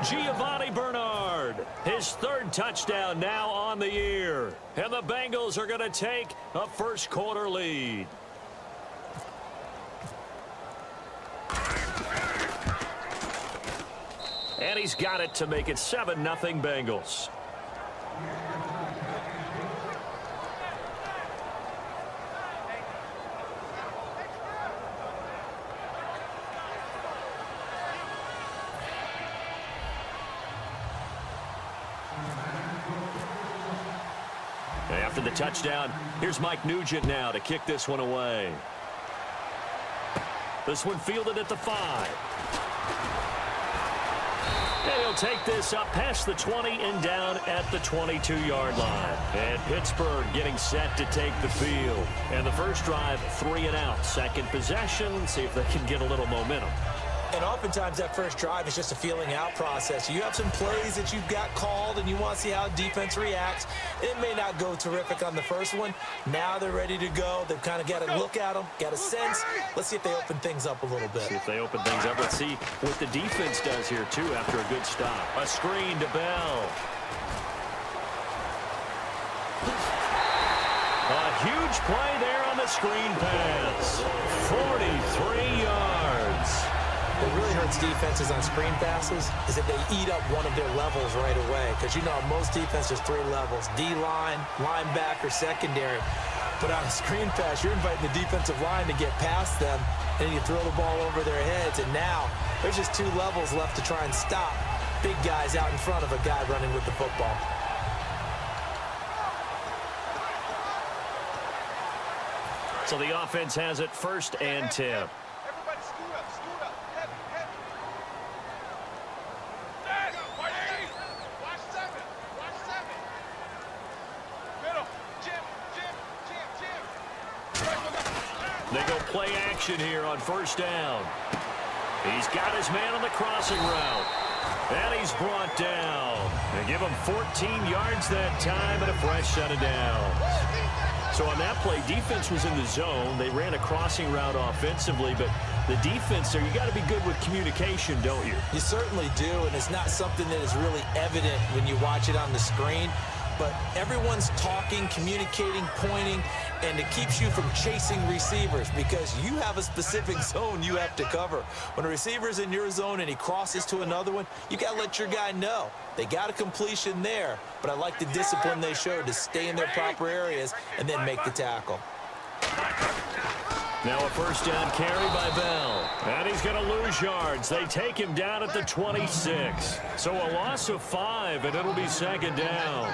Giovanni Bernard, his third touchdown now on the year. And the Bengals are going to take a first-quarter lead. And he's got it to make it 7-0 Bengals. After the touchdown, here's Mike Nugent now to kick this one away. This one fielded at the 5. And he'll take this up past the 20 and down at the 22-yard line. And Pittsburgh getting set to take the field. And the first drive, 3 and out. Second possession, see if they can get a little momentum. And oftentimes that first drive is just a feeling out process. You have some plays that you've got called and you want to see how defense reacts. It may not go terrific on the first one. Now they're ready to go. They've kind of got to look at them, got a sense. Let's see if they open things up a little bit. See if they open things up. Let's see what the defense does here, too, after a good stop. A screen to Bell. A huge play there on the screen pass. 43 yards. What really hurts defenses on screen passes is that they eat up one of their levels right away. Because you know, most defenses, 3 levels. D-line, linebacker, secondary. But on a screen pass, you're inviting the defensive line to get past them, and then you throw the ball over their heads. And now, there's just 2 levels left to try and stop big guys out in front of a guy running with the football. So the offense has it 1st and 10. They go play action here on 1st down. He's got his man on the crossing route. And he's brought down. They give him 14 yards that time and a fresh set of downs. So on that play, defense was in the zone. They ran a crossing route offensively, but the defense there, you got to be good with communication, don't you? You certainly do, and it's not something that is really evident when you watch it on the screen. But everyone's talking, communicating, pointing, and it keeps you from chasing receivers because you have a specific zone you have to cover. When a receiver's in your zone and he crosses to another one, you got to let your guy know. They got a completion there, but I like the discipline they showed to stay in their proper areas and then make the tackle. Now a 1st down carry by Bell. And he's going to lose yards. They take him down at the 26. So a loss of 5, and it'll be 2nd down.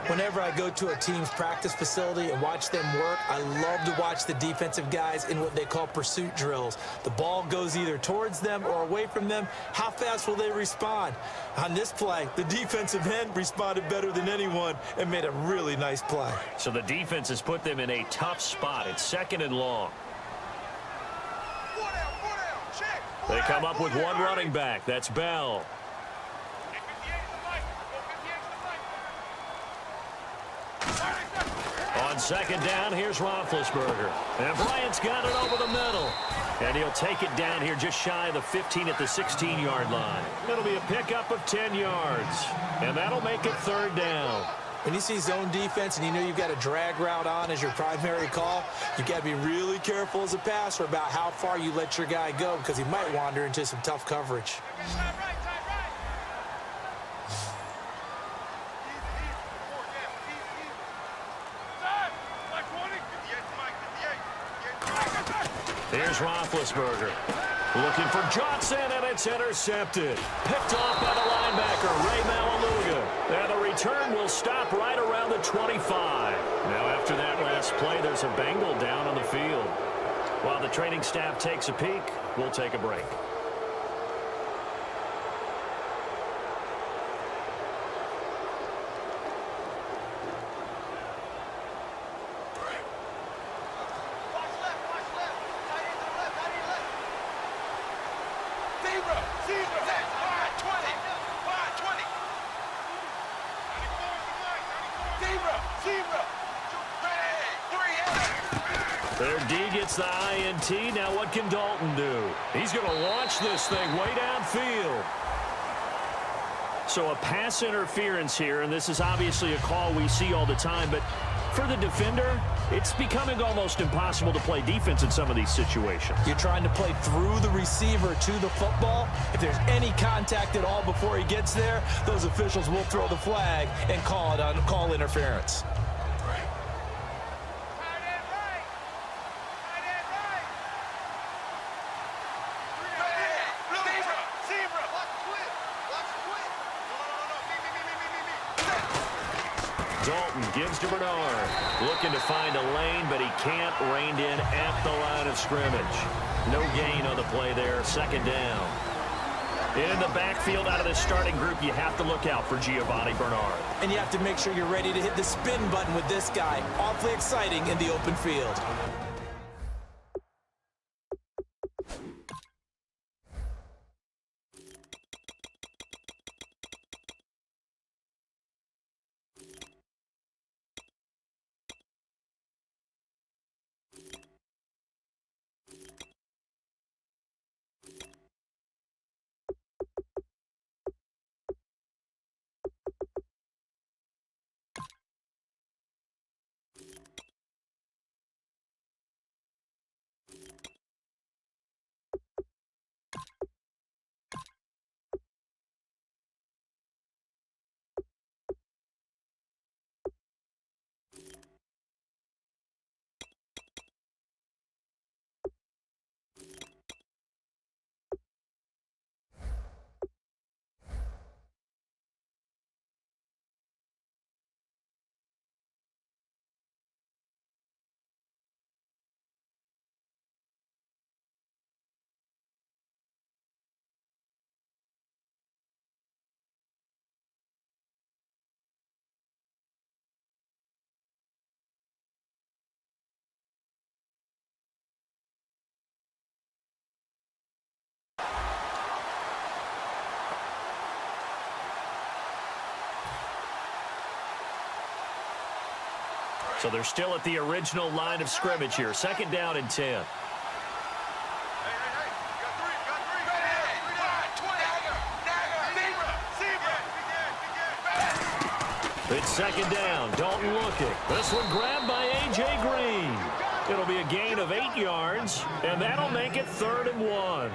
Whenever I go to a team's practice facility and watch them work, I love to watch the defensive guys in what they call pursuit drills. The ball goes either towards them or away from them. How fast will they respond? On this play, the defensive end responded better than anyone and made a really nice play. So the defense has put them in a tough spot. It's 2nd and long. They come up with one running back. That's Bell. On 2nd down, here's Roethlisberger. And Bryant's got it over the middle. And he'll take it down here just shy of the 15 at the 16-yard line. It'll be a pickup of 10 yards. And that'll make it 3rd down. When you see zone defense and you know you've got a drag route on as your primary call, you've got to be really careful as a passer about how far you let your guy go because he might wander into some tough coverage. Here's Roethlisberger. Looking for Johnson, and it's intercepted. Picked off by the linebacker, Ray Malaluga. And the return will stop right around the 25. Now, after that last play, there's a Bengal down on the field. While the training staff takes a peek, we'll take a break. Their D gets the INT. Now what can Dalton do? He's going to launch this thing way downfield. So a pass interference here, and this is obviously a call we see all the time, but for the defender, it's becoming almost impossible to play defense in some of these situations. You're trying to play through the receiver to the football. If there's any contact at all before he gets there, those officials will throw the flag and call interference. Dalton gives to Bernard. Looking to find a lane, but he can't. Reined in at the line of scrimmage. No gain on the play there. Second down. In the backfield out of the starting group, you have to look out for Giovanni Bernard. And you have to make sure you're ready to hit the spin button with this guy. Awfully exciting in the open field. So they're still at the original line of scrimmage here. Second down and 10. It's second down. Dalton looking. This one grabbed by A.J. Green. It'll be a gain of 8 yards, and that'll make it 3rd and 1.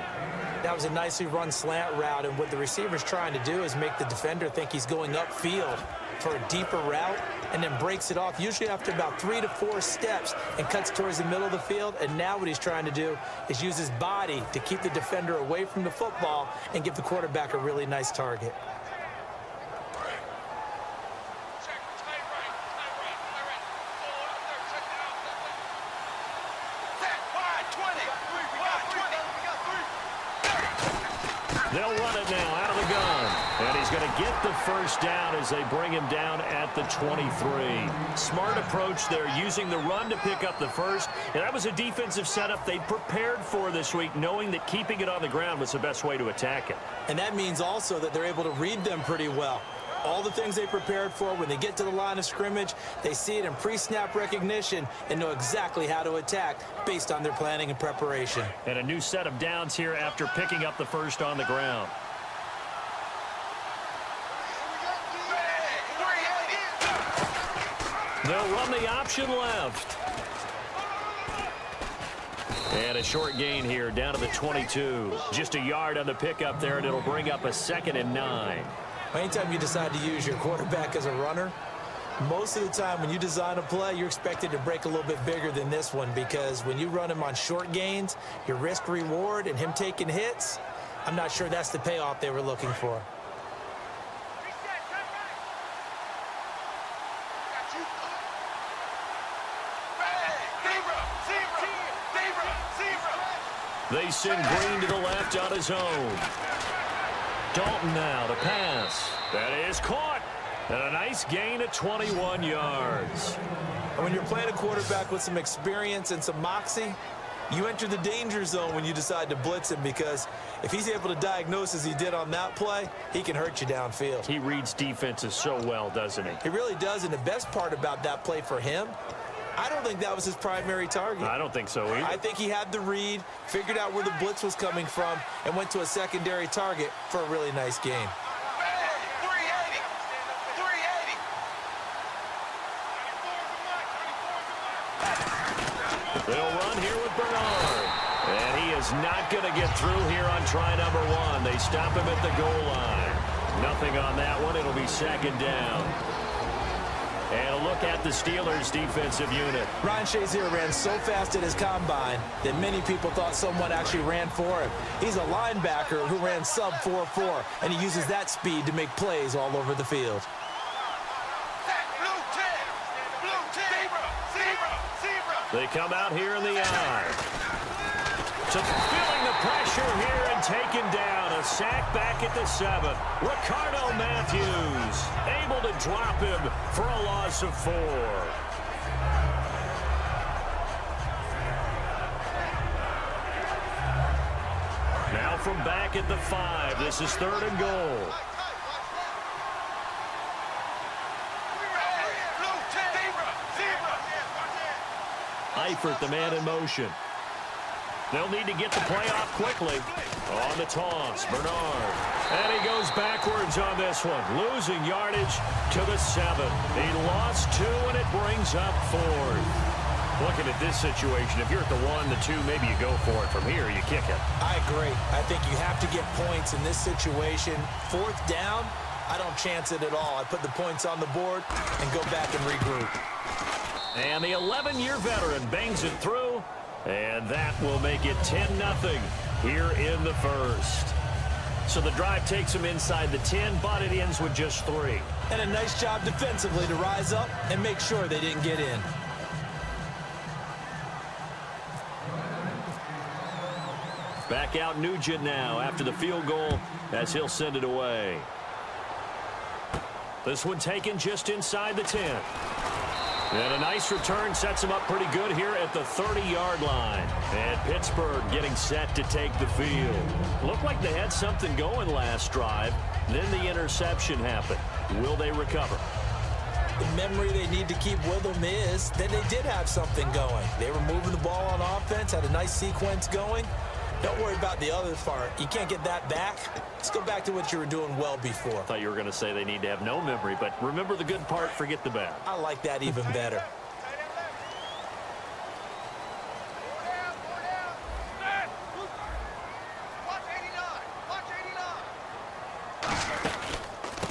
That was a nicely run slant route, and what the receiver's trying to do is make the defender think he's going upfield for a deeper route, and then breaks it off, usually after about 3 to 4 steps, and cuts towards the middle of the field. And now what he's trying to do is use his body to keep the defender away from the football and give the quarterback a really nice target. They'll run it now out of the gun. And he's going to get the first down as they bring him down at the 23. Smart approach there, using the run to pick up the first. And that was a defensive setup they prepared for this week, knowing that keeping it on the ground was the best way to attack it. And that means also that they're able to read them pretty well. All the things they prepared for, when they get to the line of scrimmage, they see it in pre-snap recognition and know exactly how to attack based on their planning and preparation. And a new set of downs here after picking up the first on the ground. They'll run the option left. And a short gain here down to the 22. Just a yard on the pickup there, and it'll bring up a 2nd and 9. Anytime you decide to use your quarterback as a runner, most of the time when you design a play, you're expected to break a little bit bigger than this one, because when you run him on short gains, your risk reward and him taking hits, I'm not sure that's the payoff they were looking for. They send Green to the left on his own. Dalton now to pass. That is caught. And a nice gain of 21 yards. And when you're playing a quarterback with some experience and some moxie, you enter the danger zone when you decide to blitz him, because if he's able to diagnose as he did on that play, he can hurt you downfield. He reads defenses so well, doesn't he? He really does, and the best part about that play for him, I don't think that was his primary target. I don't think so either. I think he had the read, figured out where the blitz was coming from, and went to a secondary target for a really nice gain. They'll run here with Bernard. And he is not going to get through here on try number 1. They stop him at the goal line. Nothing on that one. It'll be second down. And a look at the Steelers' defensive unit. Ryan Shazier ran so fast at his combine that many people thought someone actually ran for him. He's a linebacker who ran sub 4.4, and he uses that speed to make plays all over the field. They come out here in the eye. So feeling the pressure here and taken down. A sack back at the 7. Ricardo Matthews able to drop him for a loss of 4. Now from back at the 5. This is 3rd and goal. Eifert, the man in motion. They'll need to get the play off quickly. On the toss, Bernard. And he goes backwards on this one. Losing yardage to the 7. He lost 2, and it brings up 4th. Looking at this situation, if you're at the 1, the 2, maybe you go for it. From here, you kick it. I agree. I think you have to get points in this situation. 4th down, I don't chance it at all. I put the points on the board and go back and regroup. And the 11-year veteran bangs it through. And that will make it 10-0 here in the first. So the drive takes him inside the 10, but it ends with just 3. And a nice job defensively to rise up and make sure they didn't get in. Back out Nugent now after the field goal as he'll send it away. This one taken just inside the 10. And a nice return sets him up pretty good here at the 30-yard line. And Pittsburgh getting set to take the field. Looked like they had something going last drive. Then the interception happened. Will they recover? The memory they need to keep with them is that they did have something going. They were moving the ball on offense, had a nice sequence going. Don't worry about the other part. You can't get that back. Let's go back to what you were doing well before. I thought you were going to say they need to have no memory, but remember the good part, forget the bad. I like that even better.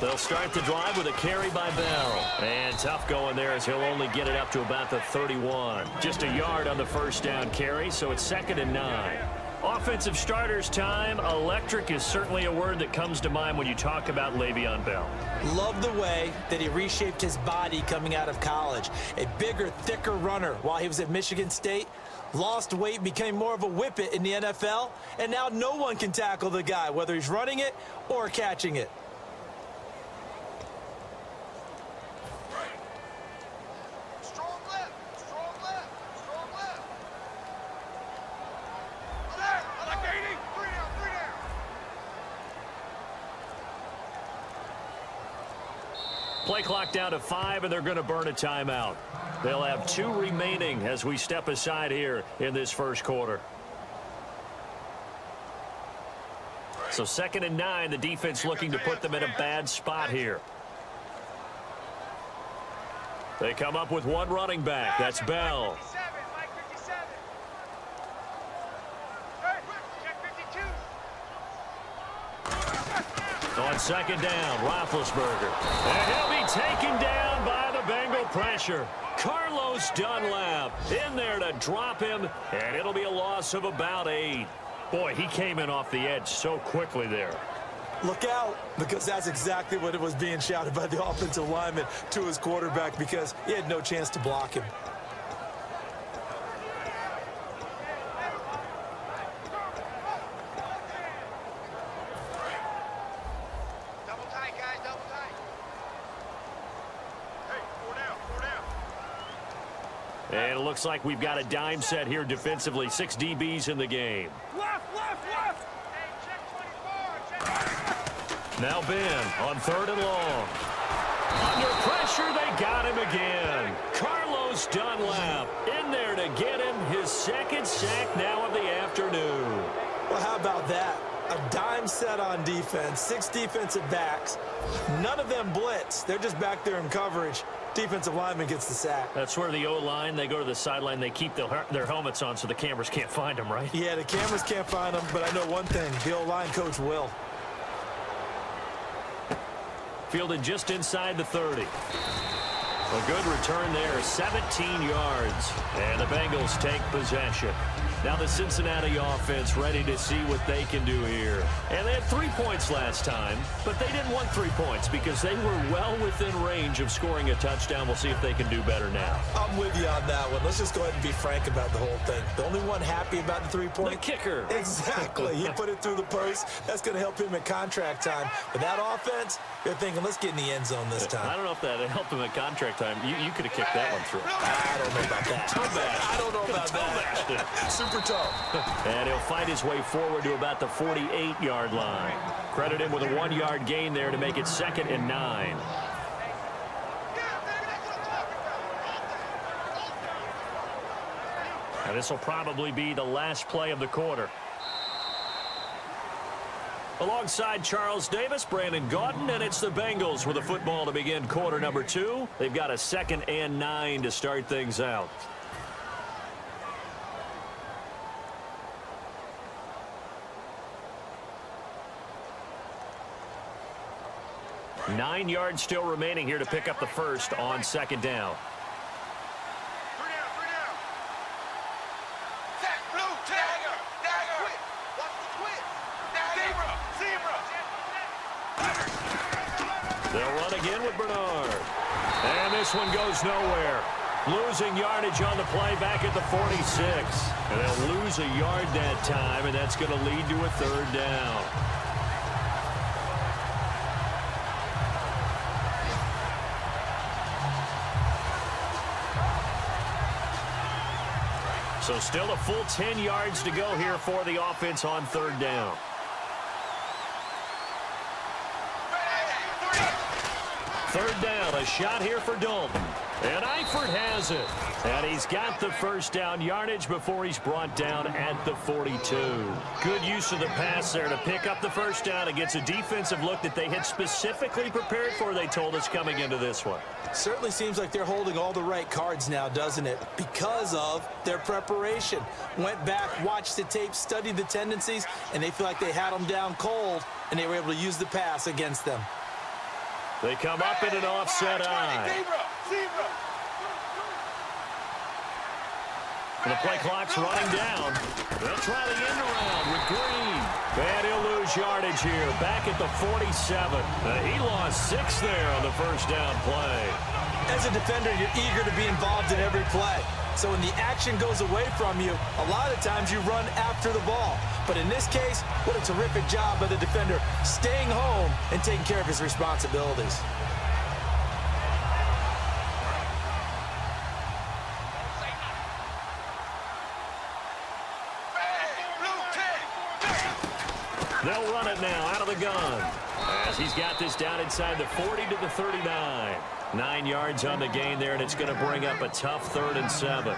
They'll start the drive with a carry by Bell. And tough going there as he'll only get it up to about the 31. Just a yard on the first down carry, so it's 2nd and 9. Offensive starters time. Electric is certainly a word that comes to mind when you talk about Le'Veon Bell. Love the way that he reshaped his body coming out of college. A bigger, thicker runner while he was at Michigan State. Lost weight, became more of a whippet in the NFL. And now no one can tackle the guy, whether he's running it or catching it. Play clock down to 5, and they're going to burn a timeout. They'll have 2 remaining as we step aside here in this first quarter. So 2nd and 9, the defense looking to put them in a bad spot here. They come up with 1 running back. That's Bell. On 2nd down, Roethlisberger. And he'll be taken down by the Bengal pressure. Carlos Dunlap in there to drop him, and it'll be a loss of about 8. Boy, he came in off the edge so quickly there. Look out, because that's exactly what it was being shouted by the offensive lineman to his quarterback, because he had no chance to block him. And it looks like we've got a dime set here defensively. 6 DBs in the game. Left. Hey, check 24. Now Ben on 3rd and long. Under pressure, they got him again. Carlos Dunlap in there to get him his 2nd sack now of the afternoon. Well, how about that? A dime set on defense, 6 defensive backs. None of them blitz. They're just back there in coverage. Defensive lineman gets the sack. That's where the O-line, they go to the sideline, they keep their helmets on so the cameras can't find them, right? Yeah, the cameras can't find them, but I know one thing. The O-line coach will. Fielded just inside the 30. A good return there, 17 yards. And the Bengals take possession. Now the Cincinnati offense ready to see what they can do here. And they had 3 points last time, but they didn't want 3 points because they were well within range of scoring a touchdown. We'll see if they can do better now. I'm with you on that one. Let's just go ahead and be frank about the whole thing. The only one happy about the 3-point. The kicker. Exactly. He put it through the post. That's going to help him at contract time. But that offense, they're thinking, let's get in the end zone this time. I don't know if that helped him at contract time. You could have kicked that one through. I don't know about that. I don't know about that. Super tough. And he'll fight his way forward to about the 48-yard line. Credit him with a 1-yard gain there to make it 2nd and 9. And this will probably be the last play of the quarter. Alongside Charles Davis, Brandon Gaudin, and it's the Bengals with the football to begin quarter number 2. They've got a 2nd and 9 to start things out. Nine yards still remaining here to pick up the first on 2nd down. They'll run again with Bernard. And this one goes nowhere. Losing yardage on the play back at the 46. And they'll lose a yard that time, and that's going to lead to a 3rd down. So still a full 10 yards to go here for the offense on 3rd down. Third down, a shot here for Dalton. And Eifert has it. And he's got the first down yardage before he's brought down at the 42. Good use of the pass there to pick up the first down against a defensive look that they had specifically prepared for, they told us, coming into this one. Certainly seems like they're holding all the right cards now, doesn't it? Because of their preparation. Went back, watched the tape, studied the tendencies, and they feel like they had them down cold, and they were able to use the pass against them. They come up in an offset eye. And the play clock's running down. They'll try the end around with Green. And he'll lose yardage here. Back at the 47. He lost 6 there on the first down play. As a defender, you're eager to be involved in every play. So when the action goes away from you, a lot of times you run after the ball. But in this case, what a terrific job by the defender staying home and taking care of his responsibilities. They'll run it now out of the gun. As he's got this down inside the 40 to the 39. 9 yards on the gain there, and it's going to bring up a tough 3rd and 7.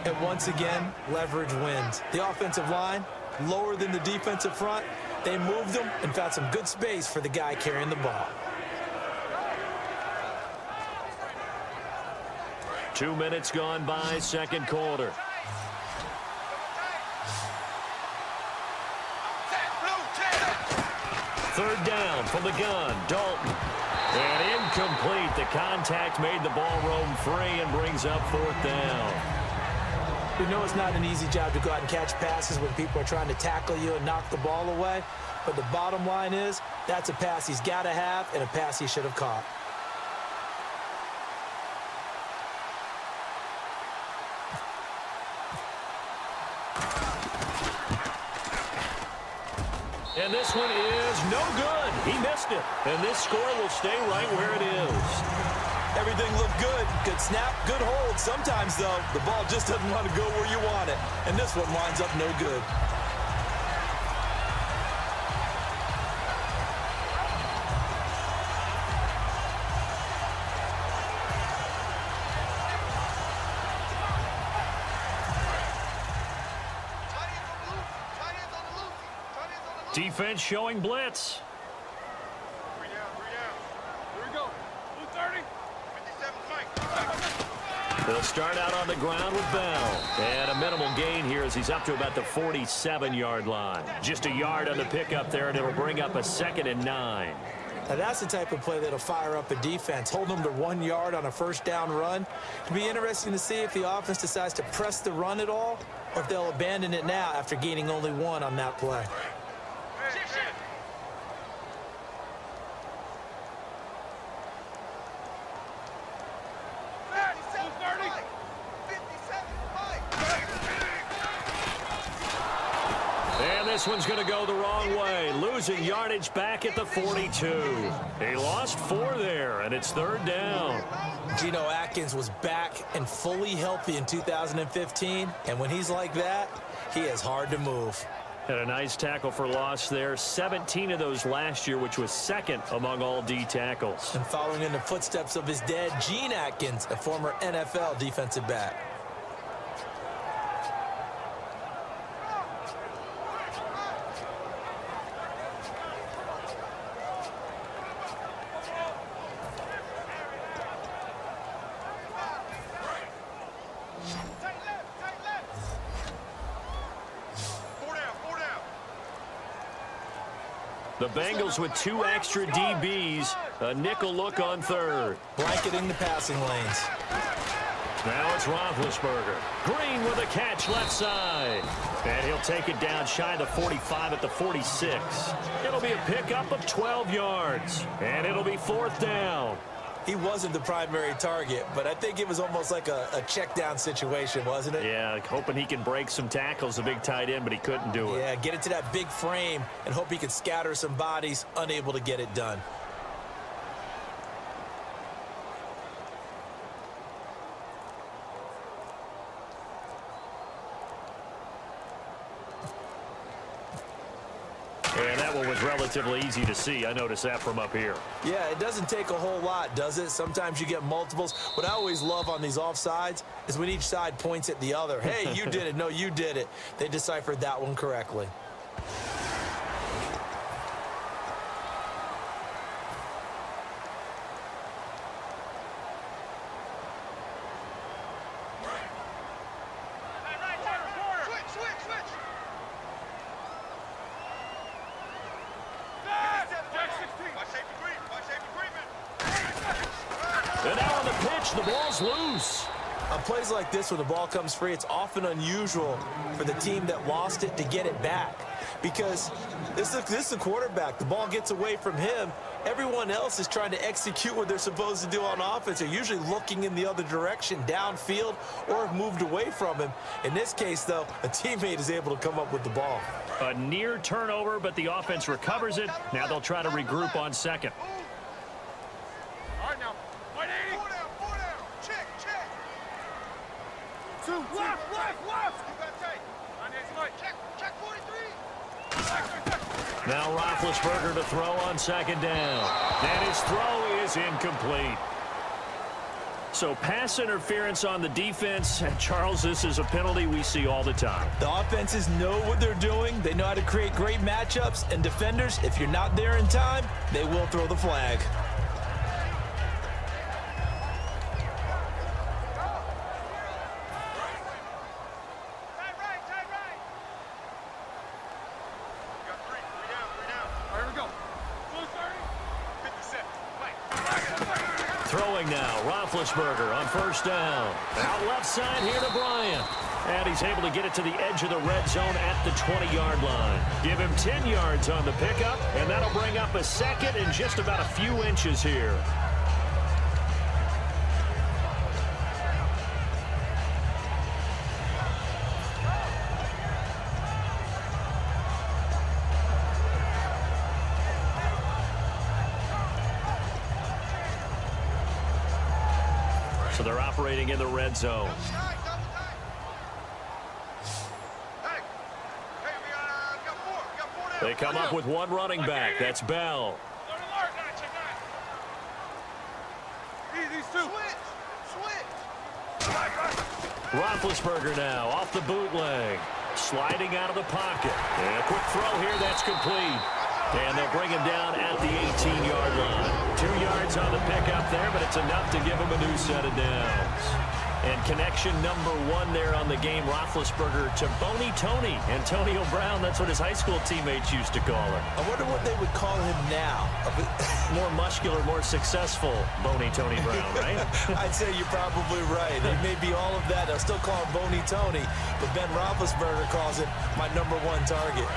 And once again, leverage wins. The offensive line, lower than the defensive front. They moved them and found some good space for the guy carrying the ball. 2 minutes gone by, second quarter. Third down from the gun, Dalton. And incomplete. The contact made the ball roam free and brings up 4th down. We know it's not an easy job to go out and catch passes when people are trying to tackle you and knock the ball away. But the bottom line is, that's a pass he's got to have and a pass he should have caught. And this one is no good. He missed it. And this score will stay right where it is. Everything looked good. Good snap, good hold. Sometimes, though, the ball just doesn't want to go where you want it. And this one winds up no good. Defense showing blitz. 3 down. Here we go. Blue 30. 57 Mike. They'll start out on the ground with Bell. And a minimal gain here as he's up to about the 47-yard line. Just a yard on the pickup there, and it'll bring up a 2nd and 9. Now that's the type of play that'll fire up a defense. Hold them to 1 yard on a first down run. It'll be interesting to see if the offense decides to press the run at all or if they'll abandon it now after gaining only 1 on that play. This one's going to go the wrong way, losing yardage back at the 42. He lost 4 there, and it's 3rd down. Geno Atkins was back and fully healthy in 2015, and when he's like that, he is hard to move. Had a nice tackle for loss there, 17 of those last year, which was 2nd among all D tackles. And following in the footsteps of his dad, Gene Atkins, a former NFL defensive back. The Bengals with 2 extra DBs, a nickel look on 3rd. Blanketing the passing lanes. Now it's Roethlisberger. Green with a catch left side. And he'll take it down shy of the 45 at the 46. It'll be a pickup of 12 yards. And it'll be 4th down. He wasn't the primary target, but I think it was almost like a check down situation, wasn't it? Yeah, hoping he can break some tackles, a big tight end, but he couldn't do it. Yeah, get it to that big frame and hope he can scatter some bodies, unable to get it done. And that one was relatively easy to see. I noticed that from up here. Yeah, it doesn't take a whole lot, does it? Sometimes you get multiples. What I always love on these offsides is when each side points at the other. Hey, you did it. No, you did it. They deciphered that one correctly. And now on the pitch, the ball's loose. On plays like this where the ball comes free, it's often unusual for the team that lost it to get it back. Because this is the quarterback. The ball gets away from him. Everyone else is trying to execute what they're supposed to do on offense. They're usually looking in the other direction, downfield, or have moved away from him. In this case, though, a teammate is able to come up with the ball. A near turnover, but the offense recovers it. Now they'll try to regroup on 2nd. All right, now. 180. 4 down. Check. 2. Left. You got tight. 98's light. Check 43. Now Roethlisberger to throw on 2nd down. And his throw is incomplete. So pass interference on the defense. And Charles, this is a penalty we see all the time. The offenses know what they're doing. They know how to create great matchups. And defenders, if you're not there in time, they will throw the flag. Throwing now, Roethlisberger on 1st down. Out left side here to Bryant. And he's able to get it to the edge of the red zone at the 20-yard line. Give him 10 yards on the pickup, and that'll bring up a 2nd and just about a few inches here. So they're operating in the red zone. They come up with 1 running back. That's Bell. Roethlisberger now off the bootleg. Sliding out of the pocket. And a quick throw here. That's complete. And they'll bring him down at the 18-yard line. 2 yards on the pickup there, but it's enough to give him a new set of downs. And connection number 1 there on the game, Roethlisberger to Boney Tony. Antonio Brown, that's what his high school teammates used to call him. I wonder what they would call him now. More muscular, more successful Boney Tony Brown, right? I'd say you're probably right. He may be all of that. They'll still call him Boney Tony, but Ben Roethlisberger calls it my number 1 target.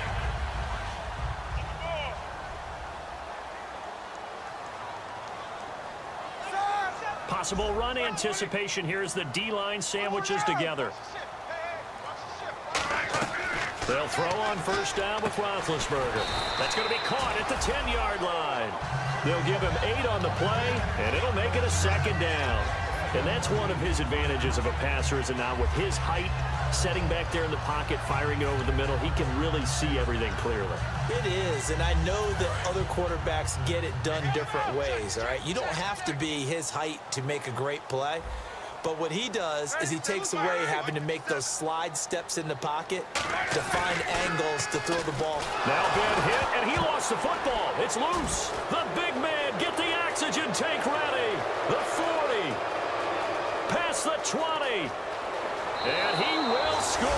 Possible run anticipation here as the D-line sandwiches together. They'll throw on first down with Roethlisberger. That's going to be caught at the 10-yard line. They'll give him 8 on the play, and it'll make it a second down. And that's one of his advantages of a passer, is it not? With his height, setting back there in the pocket, firing it over the middle, he can really see everything clearly. It is, and I know that other quarterbacks get it done different ways, all right? You don't have to be his height to make a great play, but what he does is he takes away having to make those slide steps in the pocket to find angles to throw the ball. Now Ben hit, and he lost the football. It's loose. The big man, get the oxygen tank ready. The 40, past the 20. And he will score.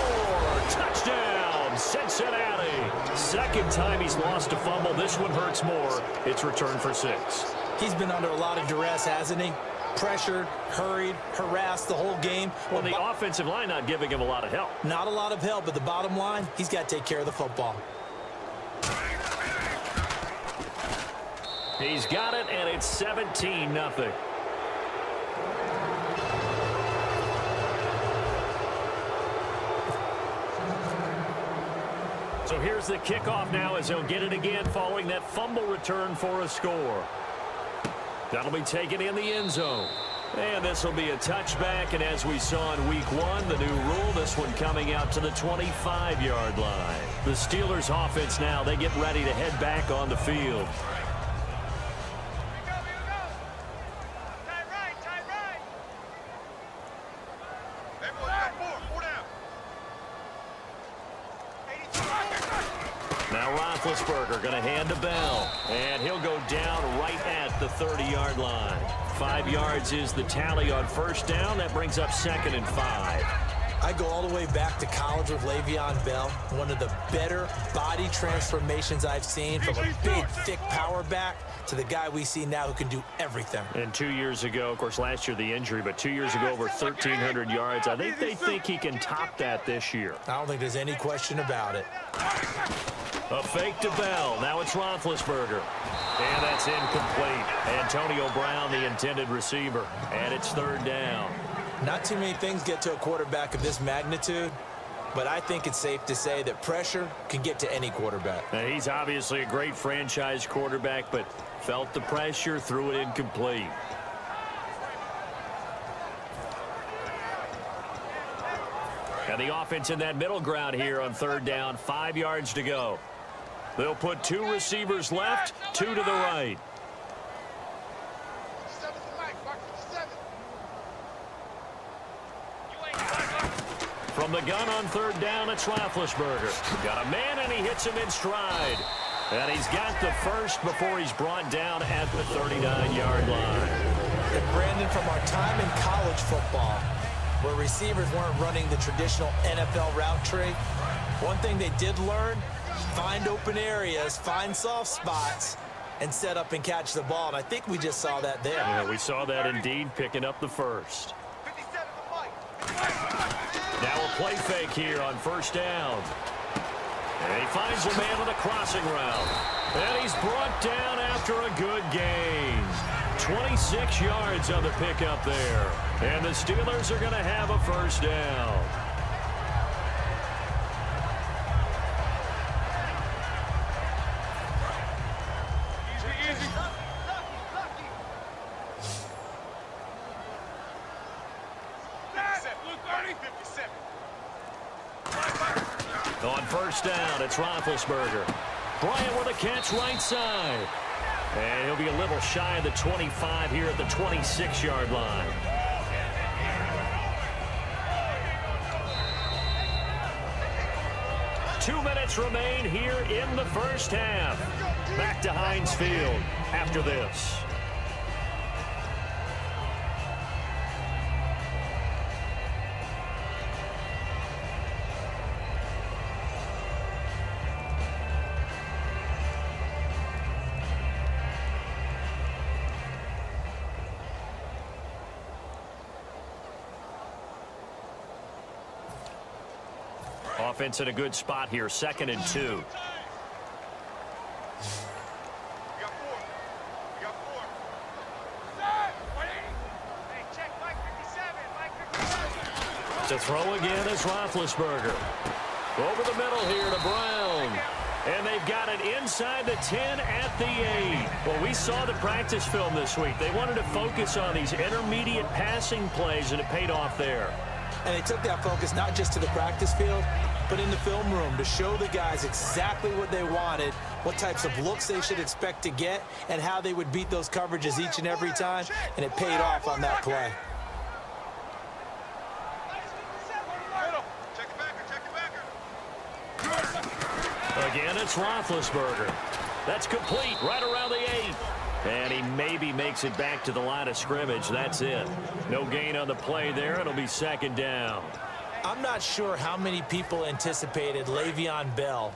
Touchdown, Cincinnati. Second time he's lost a fumble. This one hurts more. It's returned for 6. He's been under a lot of duress, hasn't he? Pressured, hurried, harassed the whole game. Well, the offensive line not giving him a lot of help. Not a lot of help, but the bottom line, he's got to take care of the football. He's got it, and it's 17-0. So here's the kickoff now as they'll get it again following that fumble return for a score. That'll be taken in the end zone. And this will be a touchback, and as we saw in week 1, the new rule, this one coming out to the 25-yard line. The Steelers offense now, they get ready to head back on the field. Roethlisberger going to hand to Bell, and he'll go down right at the 30-yard line. 5 yards is the tally on first down. That brings up 2nd and 5. I go all the way back to college with Le'Veon Bell, one of the better body transformations I've seen, from a big, thick power back to the guy we see now who can do everything. And 2 years ago, of course, last year the injury, but 2 years ago over 1,300 yards. I think they think he can top that this year. I don't think there's any question about it. A fake to Bell. Now it's Roethlisberger. And that's incomplete. Antonio Brown, the intended receiver. And it's 3rd down. Not too many things get to a quarterback of this magnitude, but I think it's safe to say that pressure can get to any quarterback. Now, he's obviously a great franchise quarterback, but felt the pressure, threw it incomplete. And the offense in that middle ground here on 3rd down, 5 yards to go. They'll put 2 receivers left, 2 to the right. From the gun on 3rd down, it's Roethlisberger. Got a man, and he hits him in stride. And he's got the first before he's brought down at the 39-yard line. And Brandon, from our time in college football, where receivers weren't running the traditional NFL route tree, one thing they did learn, find open areas, find soft spots, and set up and catch the ball. And I think we just saw that there. Yeah, we saw that indeed, picking up the first. Now a play fake here on 1st down. And he finds a man on the crossing route. And he's brought down after a good gain. 26 yards on the pickup there. And the Steelers are going to have a 1st down. On 1st down, it's Roethlisberger. Bryant with a catch right side. And he'll be a little shy of the 25 here at the 26-yard line. Two minutes remain here in the first half. Back to Heinz Field after this. Offense in a good spot here, 2nd and 2. We got 4. We got 4. Set. 180. Hey, check Mike 57. Mike 57. To throw again is Roethlisberger. Over the middle here to Brown. And they've got it inside the 10 at the 8. Well, we saw the practice film this week. They wanted to focus on these intermediate passing plays, and it paid off there. And they took that focus not just to the practice field, but in the film room to show the guys exactly what they wanted, what types of looks they should expect to get, and how they would beat those coverages each and every time, and it paid off on that play. Check it backer. Check it backer. Again, it's Roethlisberger. That's complete right around the 8. And he maybe makes it back to the line of scrimmage. That's it. No gain on the play there. It'll be 2nd down. I'm not sure how many people anticipated Le'Veon Bell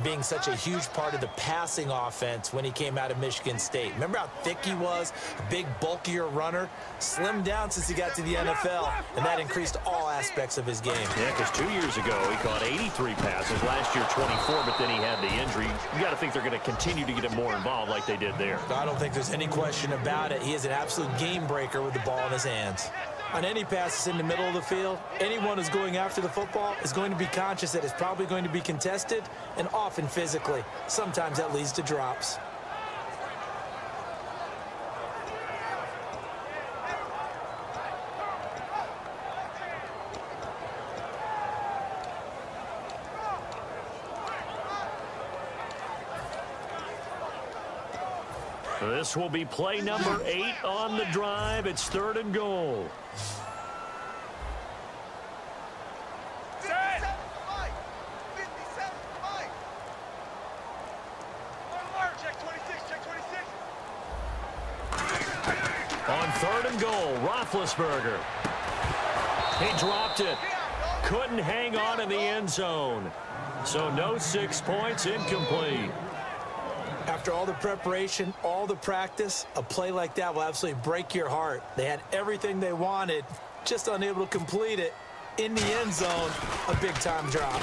being such a huge part of the passing offense when he came out of Michigan State. Remember how thick he was? A big, bulkier runner. Slimmed down since he got to the NFL, and that increased all aspects of his game. Yeah, because 2 years ago, he caught 83 passes. Last year, 24, but then he had the injury. You got to think they're going to continue to get him more involved like they did there. I don't think there's any question about it. He is an absolute game breaker with the ball in his hands. On any passes in the middle of the field, anyone who's going after the football is going to be conscious that it's probably going to be contested, and often physically. Sometimes that leads to drops. This will be play number 8 on the drive. It's 3rd and goal. On 3rd and goal, Roethlisberger. He dropped it. Couldn't hang on in the end zone. So no 6 points, incomplete. After all the preparation, all the practice, a play like that will absolutely break your heart. They had everything they wanted, just unable to complete it. In the end zone, a big-time drop.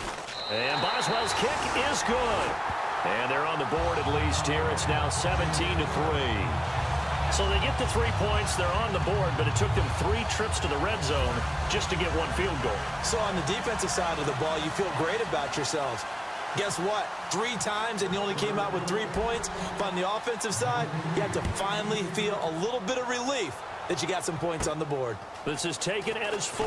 And Boswell's kick is good. And they're on the board at least here. It's now 17-3. So they get the 3 points. They're on the board, but it took them 3 trips to the red zone just to get 1 field goal. So on the defensive side of the ball, you feel great about yourselves. Guess what? 3 times and you only came out with 3 points. But on the offensive side, you have to finally feel a little bit of relief that you got some points on the board. This is taken at his 4.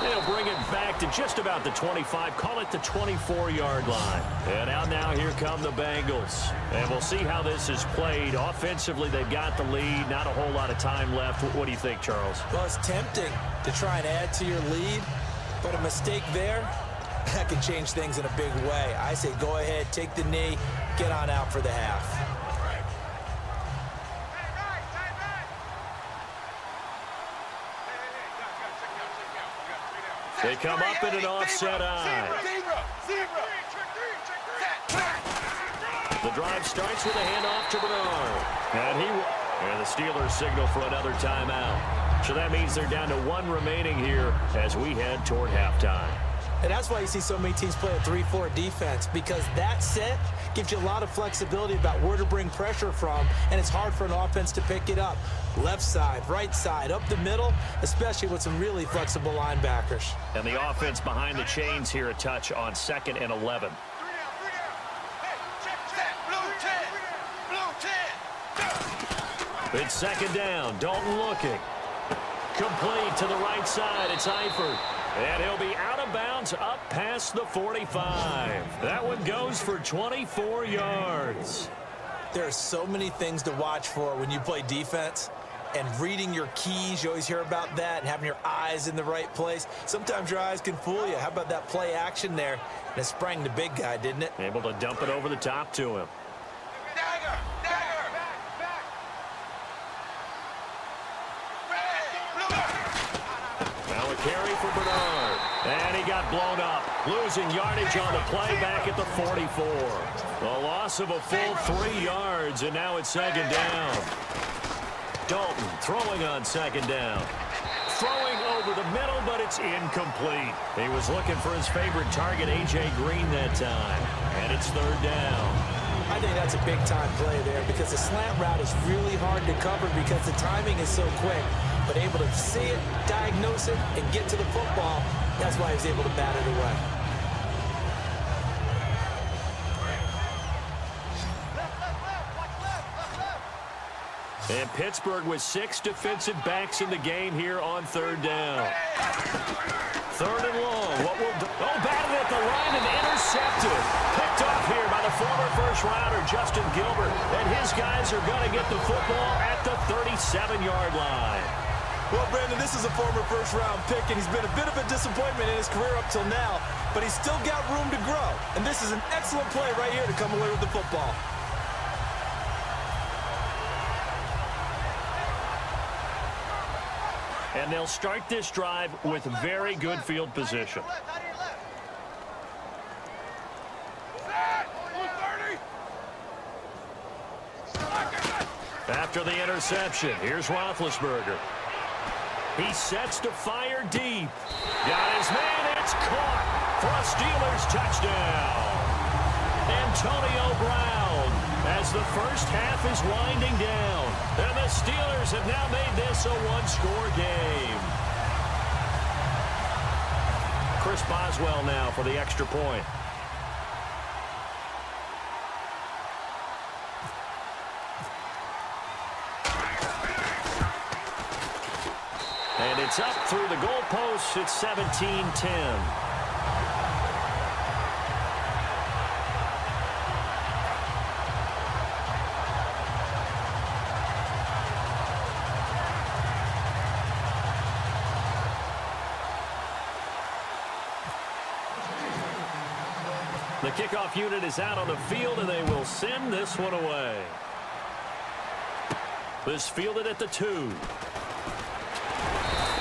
They'll bring it back to just about the 25, call it the 24-yard line. And now here come the Bengals. And we'll see how this is played. Offensively, they've got the lead. Not a whole lot of time left. What do you think, Charles? Well, it's tempting to try and add to your lead, but a mistake there, that could change things in a big way. I say go ahead, take the knee, get on out for the half. They come up in an offset eye. The drive starts with a handoff to Bernard. And the Steelers signal for another timeout. So that means they're down to 1 remaining here as we head toward halftime. And that's why you see so many teams play a 3-4 defense, because that set gives you a lot of flexibility about where to bring pressure from, and it's hard for an offense to pick it up. Left side, right side, up the middle, especially with some really flexible linebackers. And the offense behind the chains here a touch on 2nd and 11. It's 2nd down. Dalton looking. Complete to the right side. It's Eifert. And he'll be out of bounds up past the 45. That one goes for 24 yards. There are so many things to watch for when you play defense. And reading your keys, you always hear about that, and having your eyes in the right place. Sometimes your eyes can fool you. How about that play action there? And it sprang the big guy, didn't it? Able to dump it over the top to him. Dagger! Dagger! Now a carry for Bernard. And he got blown up. Losing yardage on the play back at the 44. A loss of a full 3 yards, and now it's 2nd down. Dalton throwing on 2nd down. Throwing over over the middle, but it's incomplete. He was looking for his favorite target, A.J. Green, that time. And it's third down. I think that's a big-time play there because the slant route is really hard to cover because the timing is so quick. But able to see it, diagnose it, and get to the football, that's why he was able to bat it away. And Pittsburgh with 6 defensive backs in the game here on third down. Third and long. What will batted at the line and intercepted. Picked off here by the former first-rounder, Justin Gilbert. And his guys are going to get the football at the 37-yard line. Well, Brandon, this is a former first-round pick, and he's been a bit of a disappointment in his career up till now. But he's still got room to grow. And this is an excellent play right here to come away with the football. And they'll start this drive with very good field position. After the interception, here's Roethlisberger. He sets to fire deep. Got his man, it's caught for a Steelers touchdown. Antonio Brown, as the first half is winding down. And the Steelers have now made this a one-score game. Chris Boswell now for the extra point. And it's up through the goalposts. It's 17-10. The kickoff unit is out on the field, and they will send this one away. This fielded at the 2.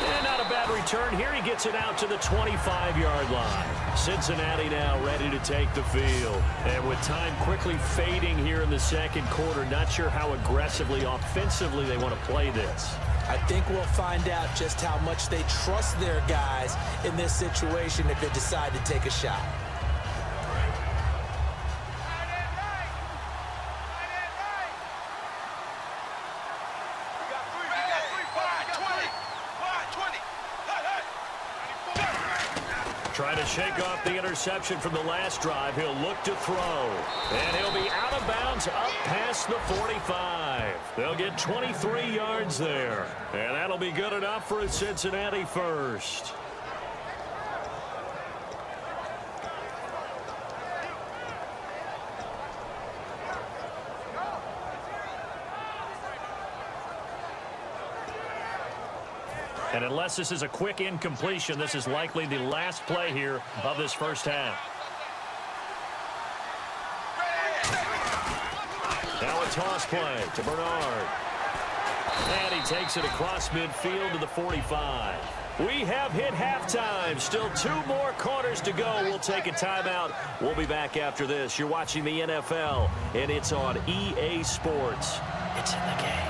And not a bad return here. He gets it out to the 25-yard line. Cincinnati now ready to take the field. And with time quickly fading here in the second quarter, not sure how aggressively, offensively they want to play this. I think we'll find out just how much they trust their guys in this situation if they decide to take a shot. Trying to shake off the interception from the last drive. He'll look to throw. And he'll be out of bounds up past the 45. They'll get 23 yards there. And that'll be good enough for a Cincinnati first. And unless this is a quick incompletion, this is likely the last play here of this first half. Now a toss play to Bernard. And he takes it across midfield to the 45. We have hit halftime. Still 2 more quarters to go. We'll take a timeout. We'll be back after this. You're watching the NFL, and it's on EA Sports. It's in the game.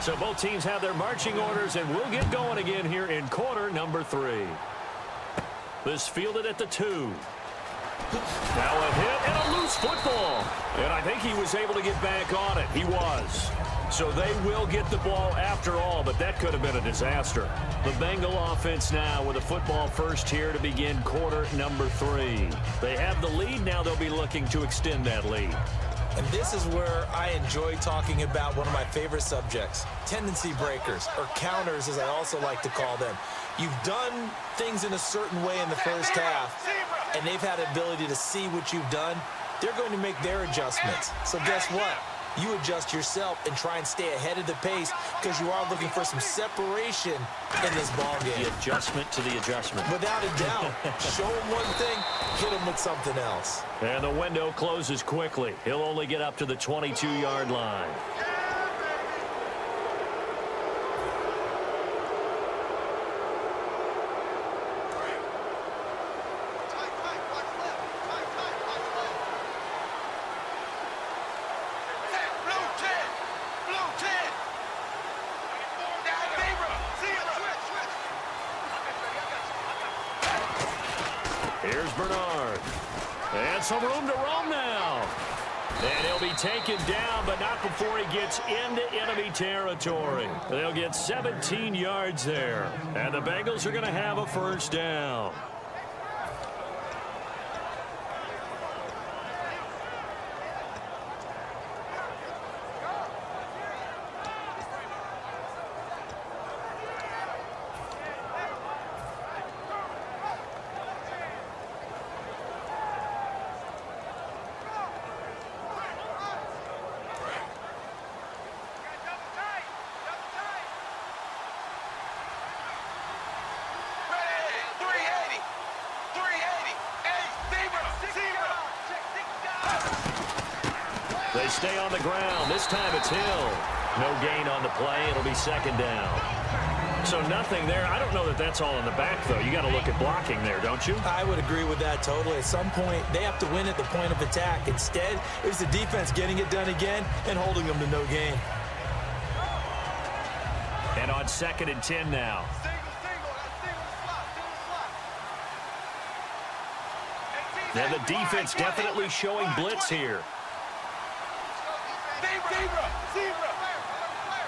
So both teams have their marching orders, and we'll get going again here in quarter number 3. This fielded at the 2. Now a hit and a loose football. And I think he was able to get back on it. He was. So they will get the ball after all, but that could have been a disaster. The Bengal offense now with a football first here to begin quarter number 3. They have the lead. Now they'll be looking to extend that lead. And this is where I enjoy talking about one of my favorite subjects, tendency breakers, or counters as I also like to call them. You've done things in a certain way in the first half, and they've had the ability to see what you've done. They're going to make their adjustments. So guess what? You adjust yourself and try and stay ahead of the pace because you are looking for some separation in this ball game. The adjustment to the adjustment. Without a doubt. Show him one thing, hit him with something else. And the window closes quickly. He'll only get up to the 22-yard line. Here's Bernard. And some room to roam now. And he'll be taken down, but not before he gets into enemy territory. They'll get 17 yards there. And the Bengals are going to have a first down. They stay on the ground. This time it's Hill. No gain on the play. It'll be second down. So nothing there. I don't know that that's all in the back, though. You got to look at blocking there, don't you? I would agree with that totally. At some point, they have to win at the point of attack. Instead, it was the defense getting it done again and holding them to no gain. And on 2nd and 10 now. And the defense definitely showing blitz here.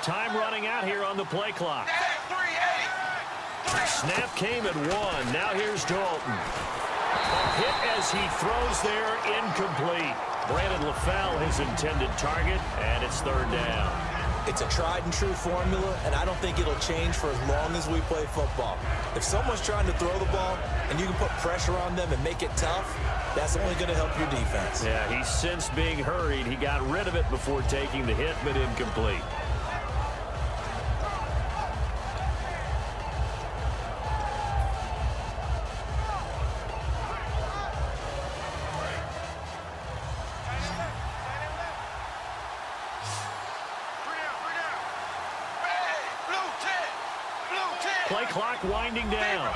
Time running out here on the play clock. Snap came at 1. Now here's Dalton. A hit as he throws there, incomplete. Brandon LaFell, his intended target, and it's 3rd down. It's a tried and true formula, and I don't think it'll change for as long as we play football. If someone's trying to throw the ball and you can put pressure on them and make it tough, that's only going to help your defense. Yeah, he's since being hurried. He got rid of it before taking the hit, but incomplete. Play clock winding down.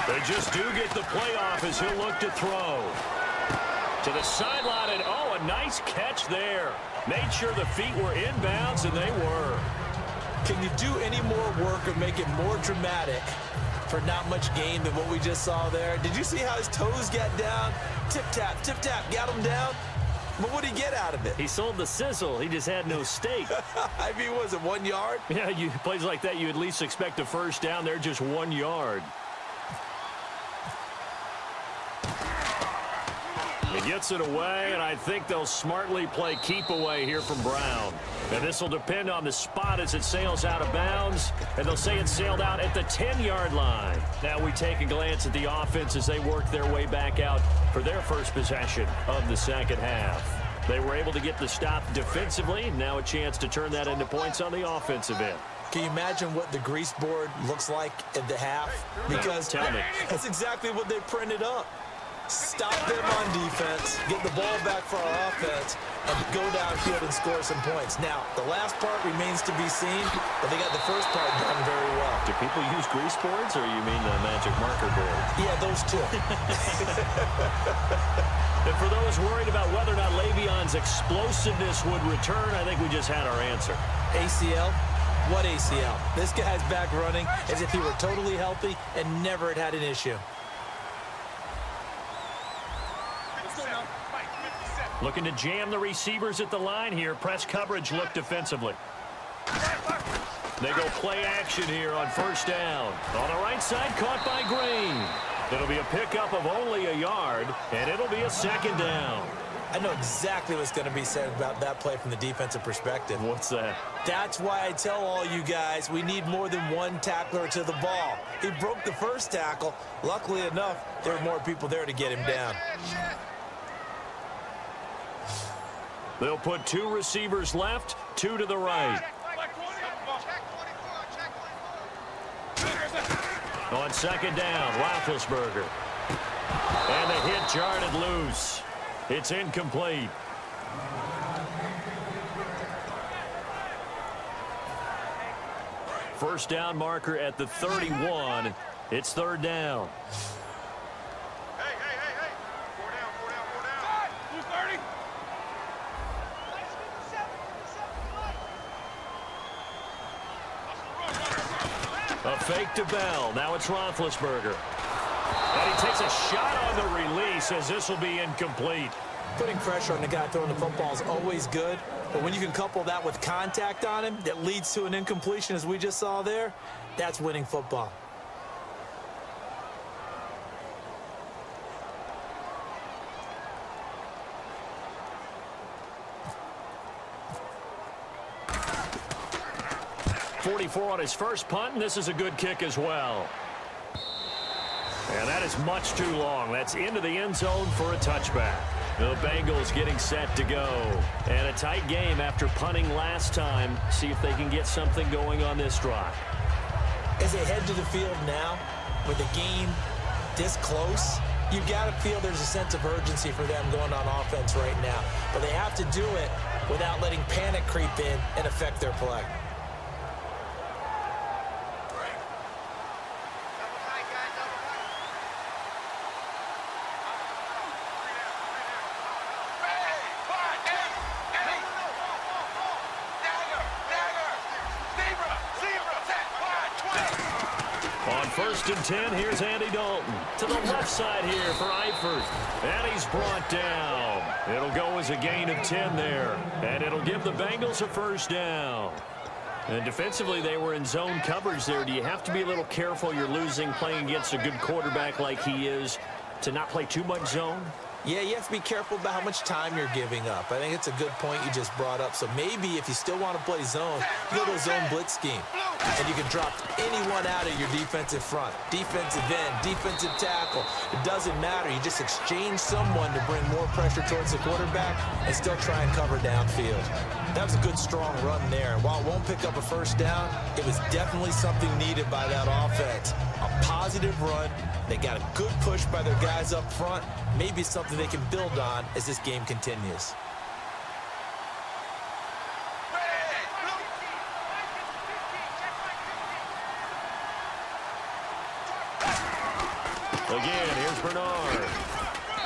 They just do get the play off as he'll look to throw. To the sideline, and oh, a nice catch there. Made sure the feet were inbounds, and they were. Can you do any more work or make it more dramatic for not much gain than what we just saw there? Did you see how his toes got down? Tip-tap, got him down. But what did he get out of it? He sold the sizzle. He just had no steak. I mean, was it 1 yard? Yeah, plays like that, you at least expect a first down. They're just 1 yard. He gets it away, and I think they'll smartly play keep away here from Brown. And this will depend on the spot as it sails out of bounds, and they'll say it sailed out at the 10-yard line. Now we take a glance at the offense as they work their way back out for their first possession of the second half. They were able to get the stop defensively, now a chance to turn that into points on the offensive end. Can you imagine what the grease board looks like at the half? Because Tell me. That's exactly what they printed up. Stop them on defense, get the ball back for our offense, and go downfield and score some points. Now, the last part remains to be seen, but they got the first part done very well. Do people use grease boards, or you mean the magic marker board? Yeah, those two. And for those worried about whether or not Le'Veon's explosiveness would return, I think we just had our answer. ACL? What ACL? This guy's back running as if he were totally healthy and never had an issue. Looking to jam the receivers at the line here. Press coverage look defensively. They go play action here on first down. On the right side, caught by Green. It'll be a pickup of only a yard, and it'll be a second down. I know exactly what's going to be said about that play from the defensive perspective. What's that? That's why I tell all you guys we need more than one tackler to the ball. He broke the first tackle. Luckily enough, there were more people there to get him down. They'll put 2 receivers left, 2 to the right. On second down, Roethlisberger. And the hit jarred loose. It's incomplete. First down marker at the 31. It's third down. Hey. 4 down. 230. A fake to Bell. Now it's Roethlisberger. And he takes a shot on the release as this will be incomplete. Putting pressure on the guy throwing the football is always good, but when you can couple that with contact on him that leads to an incompletion as we just saw there, that's winning football. .44 on his first punt, and this is a good kick as well. And that is much too long. That's into the end zone for a touchback. The Bengals getting set to go. And a tight game after punting last time. See if they can get something going on this drive. As they head to the field now, with the game this close, you've got to feel there's a sense of urgency for them going on offense right now. But they have to do it without letting panic creep in and affect their play. First and 10, here's Andy Dalton. To the left side here for Eifert. And he's brought down. It'll go as a gain of 10 there. And it'll give the Bengals a first down. And defensively, they were in zone coverage there. Do you have to be a little careful you're losing playing against a good quarterback like he is to not play too much zone? Yeah, you have to be careful about how much time you're giving up. I think it's a good point you just brought up. So maybe if you still want to play zone, you go to a zone blitz scheme. And you can drop anyone out of your defensive front. Defensive end, defensive tackle. It doesn't matter. You just exchange someone to bring more pressure towards the quarterback and still try and cover downfield. That was a good, strong run there. And while it won't pick up a first down, it was definitely something needed by that offense. A positive run. They got a good push by their guys up front. Maybe something they can build on as this game continues. Again, here's Bernard.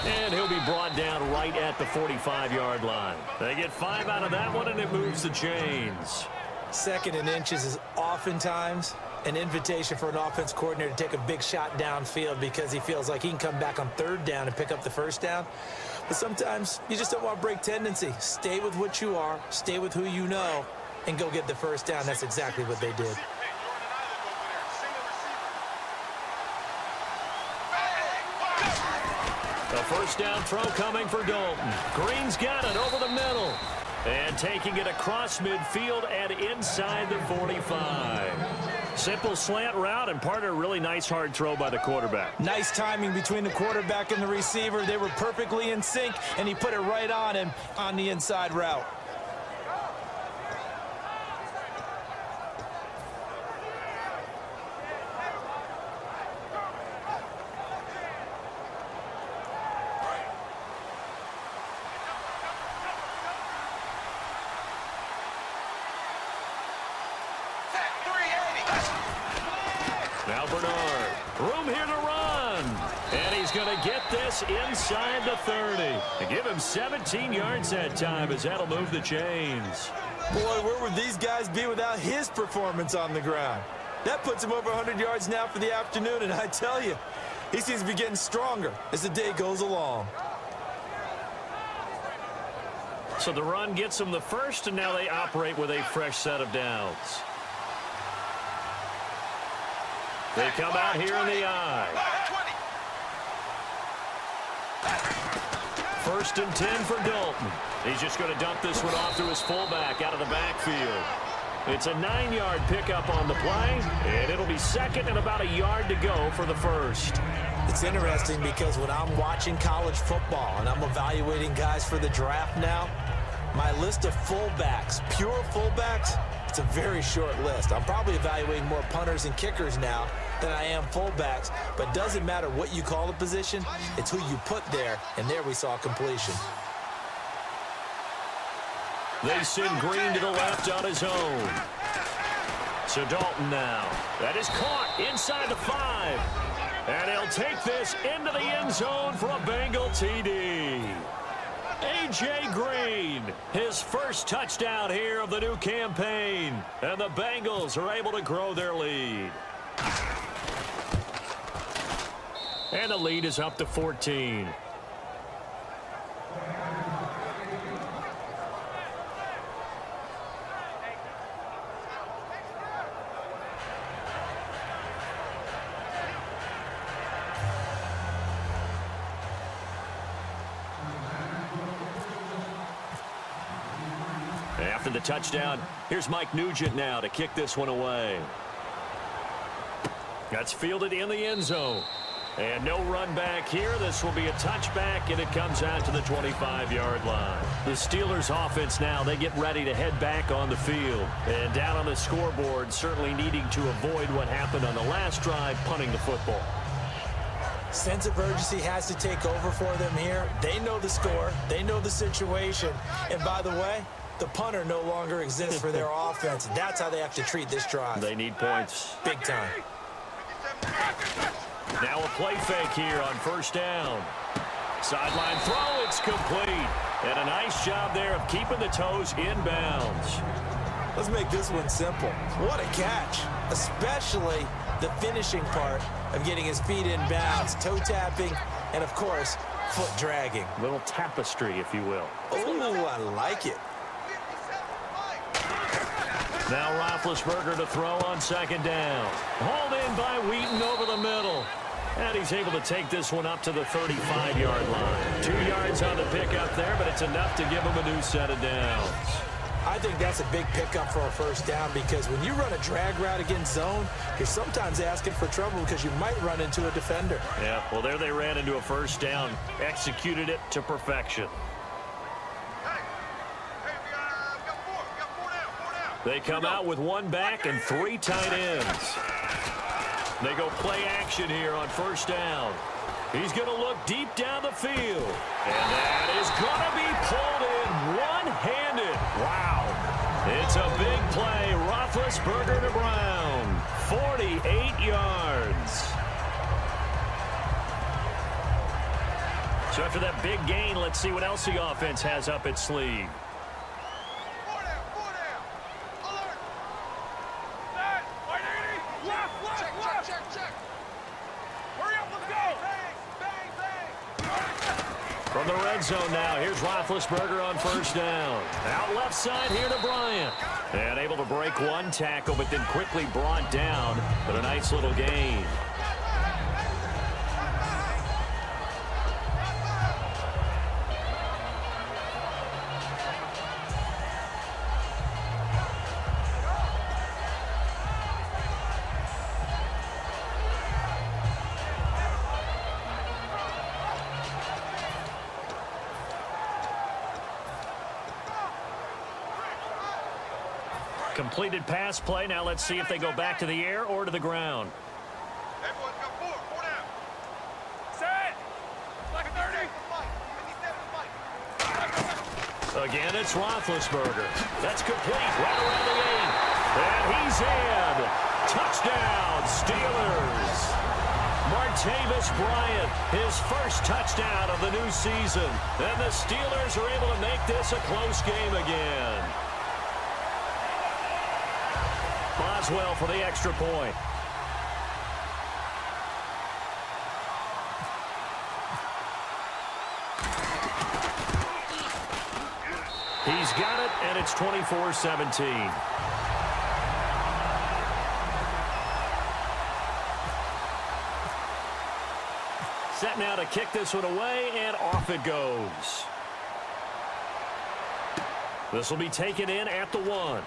And he'll be brought down right at the 45-yard line. They get 5 out of that one, and it moves the chains. Second and inches is oftentimes an invitation for an offense coordinator to take a big shot downfield because he feels like he can come back on third down and pick up the first down. But sometimes you just don't want to break tendency. Stay with what you are, stay with who you know, and go get the first down. That's exactly what they did. The first down throw coming for Dalton. Green's got it over the middle. And taking it across midfield and inside the 45. Simple slant route and part of a really nice hard throw by the quarterback. Nice timing between the quarterback and the receiver. They were perfectly in sync, and he put it right on him on the inside route. Now Bernard, room here to run. And he's going to get this inside the 30. And give him 17 yards that time as that'll move the chains. Boy, where would these guys be without his performance on the ground? That puts him over 100 yards now for the afternoon, and I tell you, he seems to be getting stronger as the day goes along. So the run gets them the first, and now they operate with a fresh set of downs. They come out here in the eye. First and 10 for Dalton. He's just going to dump this one off to his fullback out of the backfield. It's a 9-yard pickup on the play, and it'll be second and about a yard to go for the first. It's interesting because when I'm watching college football and I'm evaluating guys for the draft now, my list of fullbacks, pure fullbacks, it's a very short list. I'm probably evaluating more punters and kickers now than I am fullbacks, but it doesn't matter what you call the position, it's who you put there, and there we saw completion. They send Green to the left on his own. So Dalton now. That is caught inside the 5. And he'll take this into the end zone for a Bengal TD. A.J. Green, his first touchdown here of the new campaign. And the Bengals are able to grow their lead. And the lead is up to 14. After the touchdown, here's Mike Nugent now to kick this one away. That's fielded in the end zone. And no run back here. This will be a touchback, and it comes out to the 25-yard line. The Steelers offense now, they get ready to head back on the field. And down on the scoreboard, certainly needing to avoid what happened on the last drive, punting the football. Sense of urgency has to take over for them here. They know the score. They know the situation. And by the way, the punter no longer exists for their offense. That's how they have to treat this drive. They need points. Big time. Now a play fake here on first down. Sideline throw, it's complete. And a nice job there of keeping the toes in bounds. Let's make this one simple. What a catch, especially the finishing part of getting his feet in bounds, toe tapping, and of course, foot dragging. Little tapestry, if you will. Oh, I like it. Now Roethlisberger to throw on second down. Hauled in by Weedson over the middle. And he's able to take this one up to the 35-yard line. 2 yards on the pickup there, but it's enough to give him a new set of downs. I think that's a big pickup for a first down because when you run a drag route against zone, you're sometimes asking for trouble because you might run into a defender. Yeah, well, there they ran into a first down. Executed it to perfection. They come out with 1 back and 3 tight ends. They go play action here on first down. He's going to look deep down the field. And that is going to be pulled in one-handed. Wow. It's a big play. Roethlisberger to Brown. 48 yards. So after that big gain, let's see what else the offense has up its sleeve. From the red zone now, here's Roethlisberger on first down. Out left side here to Bryant. And able to break 1 tackle, but then quickly brought down. But a nice little gain. Completed pass play. Now let's see if they go back to the air or to the ground. Everyone's got 4 down. Set. Like a 30. Again, it's Roethlisberger. That's complete right around the 8. And he's in. Touchdown, Steelers. Martavis Bryant, his first touchdown of the new season. And the Steelers are able to make this a close game again. Boswell for the extra point. He's got it, and it's 24-17. Set now to kick this one away, and off it goes. This will be taken in at the 1.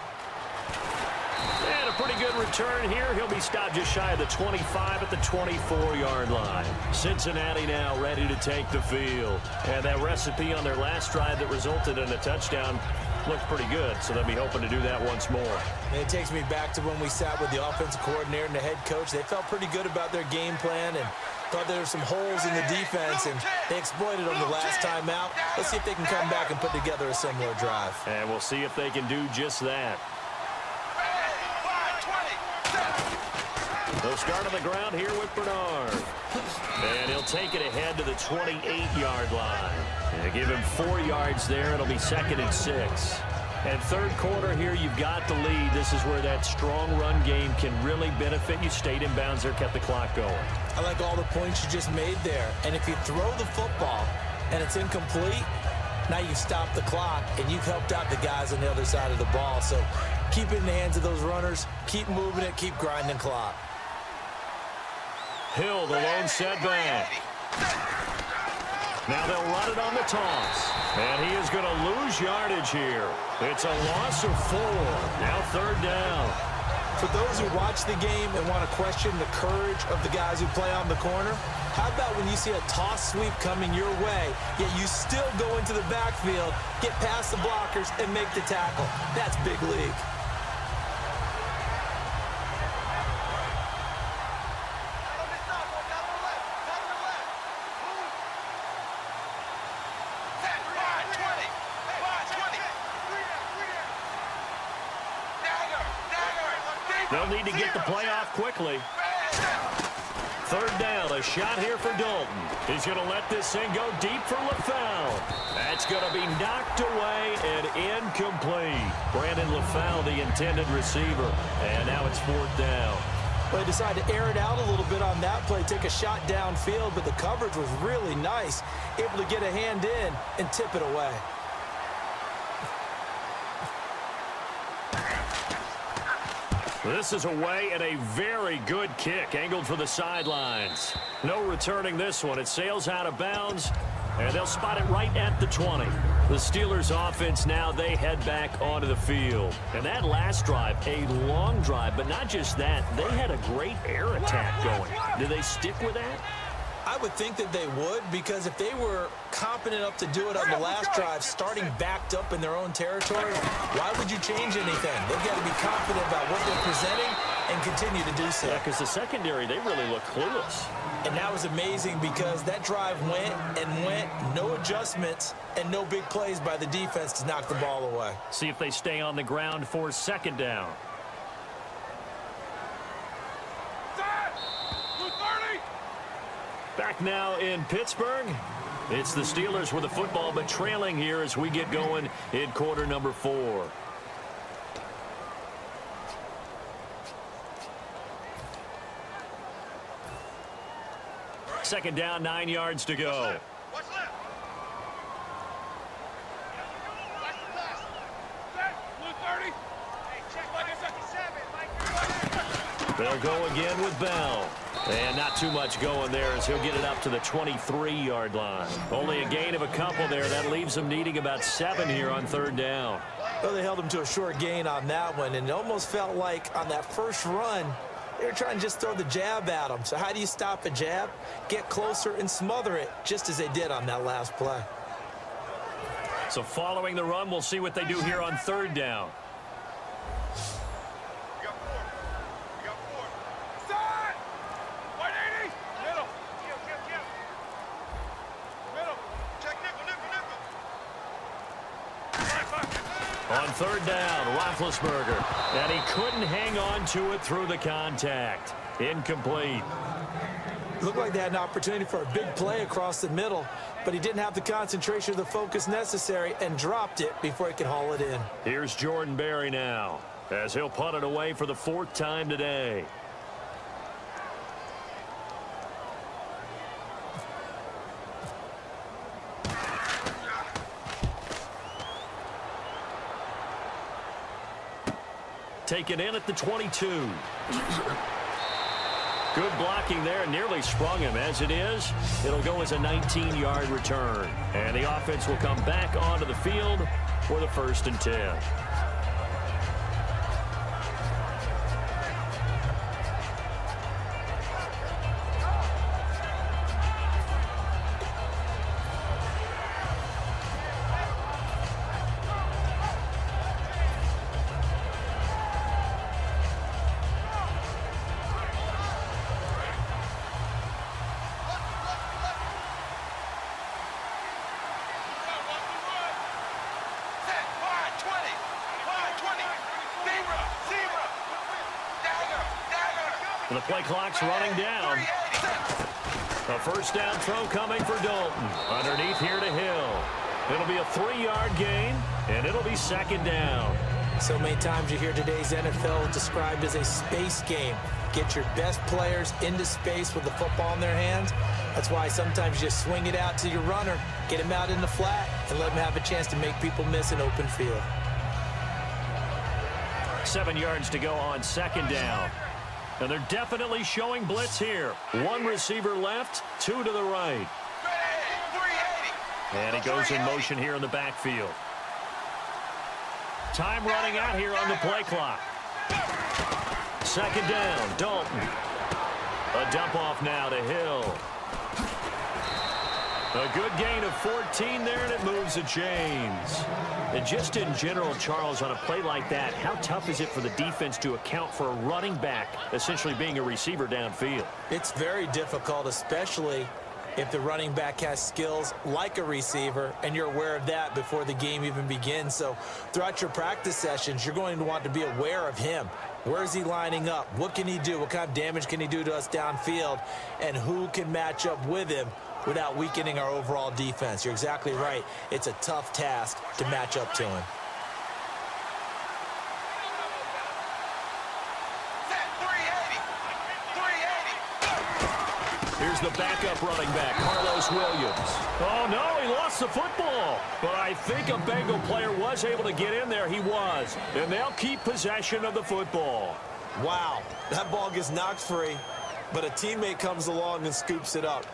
And a pretty good return here. He'll be stopped just shy of the 25 at the 24-yard line. Cincinnati now ready to take the field. And that recipe on their last drive that resulted in a touchdown looked pretty good, so they'll be hoping to do that once more. And it takes me back to when we sat with the offensive coordinator and the head coach. They felt pretty good about their game plan and thought there were some holes in the defense, and they exploited them the last time out. Let's see if they can come back and put together a similar drive. And we'll see if they can do just that. They'll start on the ground here with Bernard. And he'll take it ahead to the 28-yard line. And give him 4 yards there. It'll be 2nd and 6. And third quarter here, you've got the lead. This is where that strong run game can really benefit you. Stayed in bounds there, kept the clock going. I like all the points you just made there. And if you throw the football and it's incomplete, now you've stopped the clock and you've helped out the guys on the other side of the ball. So keep it in the hands of those runners. Keep moving it. Keep grinding clock. Hill, the lone setback. Now they'll run it on the toss. And he is going to lose yardage here. It's a loss of 4. Now third down. For those who watch the game and want to question the courage of the guys who play on the corner, how about when you see a toss sweep coming your way, yet you still go into the backfield, get past the blockers, and make the tackle? That's big league. They'll need to get the play off quickly. Third down, a shot here for Dalton. He's going to let this thing go deep for LaFell. That's going to be knocked away and incomplete. Brandon LaFell, the intended receiver. And now it's fourth down. Well, they decided to air it out a little bit on that play, take a shot downfield, but the coverage was really nice. Able to get a hand in and tip it away. This is away and a very good kick angled for the sidelines. No returning this one. It sails out of bounds, and they'll spot it right at the 20. The Steelers offense now, they head back onto the field. And that last drive, a long drive, but not just that. They had a great air attack going. Do they stick with that? I would think that they would, because if they were competent enough to do it on the last drive, starting backed up in their own territory, why would you change anything? They've got to be confident about what they're presenting and continue to do so. Yeah, because the secondary, they really look clueless. And that was amazing because that drive went and went, no adjustments, and no big plays by the defense to knock the ball away. See if they stay on the ground for second down. Back now in Pittsburgh. It's the Steelers with the football, but trailing here as we get going in quarter number 4. Second down, 9 yards to go. Watch left. Watch the pass. Set. Blue 30. Hey, check Mike 57. They'll go again with Bell. And not too much going there as he'll get it up to the 23-yard line. Only a gain of a couple there. That leaves them needing about 7 here on third down. Well, they held him to a short gain on that one, and it almost felt like on that first run, they were trying to just throw the jab at him. So how do you stop a jab? Get closer and smother it, just as they did on that last play. So following the run, we'll see what they do here on third down. On third down, Roethlisberger. And he couldn't hang on to it through the contact. Incomplete. Looked like they had an opportunity for a big play across the middle, but he didn't have the concentration or the focus necessary and dropped it before he could haul it in. Here's Jordan Berry now, as he'll punt it away for the 4th time today. Taken in at the 22. Good blocking there, nearly sprung him. As it is, it'll go as a 19-yard return. And the offense will come back onto the field for the 1st and 10. The play clock's running down. A first down throw coming for Dalton. Underneath here to Hill. It'll be a 3-yard gain, and it'll be second down. So many times you hear today's NFL described as a space game. Get your best players into space with the football in their hands. That's why sometimes you just swing it out to your runner, get him out in the flat, and let him have a chance to make people miss an open field. 7 yards to go on second down. And they're definitely showing blitz here. 1 receiver left, 2 to the right. And he goes in motion here in the backfield. Time running out here on the play clock. Second down, Dalton. A dump off now to Hill. A good gain of 14 there, and it moves the chains. And just in general, Charles, on a play like that, how tough is it for the defense to account for a running back essentially being a receiver downfield? It's very difficult, especially if the running back has skills like a receiver, and you're aware of that before the game even begins. So throughout your practice sessions, you're going to want to be aware of him. Where is he lining up? What can he do? What kind of damage can he do to us downfield? And who can match up with him without weakening our overall defense? You're exactly right. It's a tough task to match up to him. Here's the backup running back, Carlos Williams. Oh, no, he lost the football. But I think a Bengal player was able to get in there. He was. And they'll keep possession of the football. Wow, that ball gets knocked free, but a teammate comes along and scoops it up.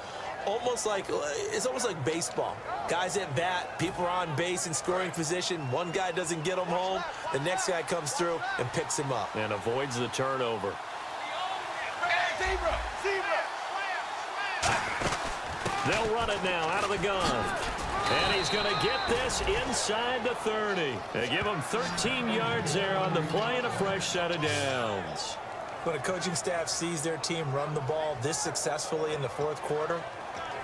It's almost like baseball. Guys at bat, people are on base in scoring position. One guy doesn't get him home. The next guy comes through and picks him up. And avoids the turnover. They'll run it now out of the gun. And he's going to get this inside the 30. They give him 13 yards there on the play and a fresh set of downs. When a coaching staff sees their team run the ball this successfully in the fourth quarter,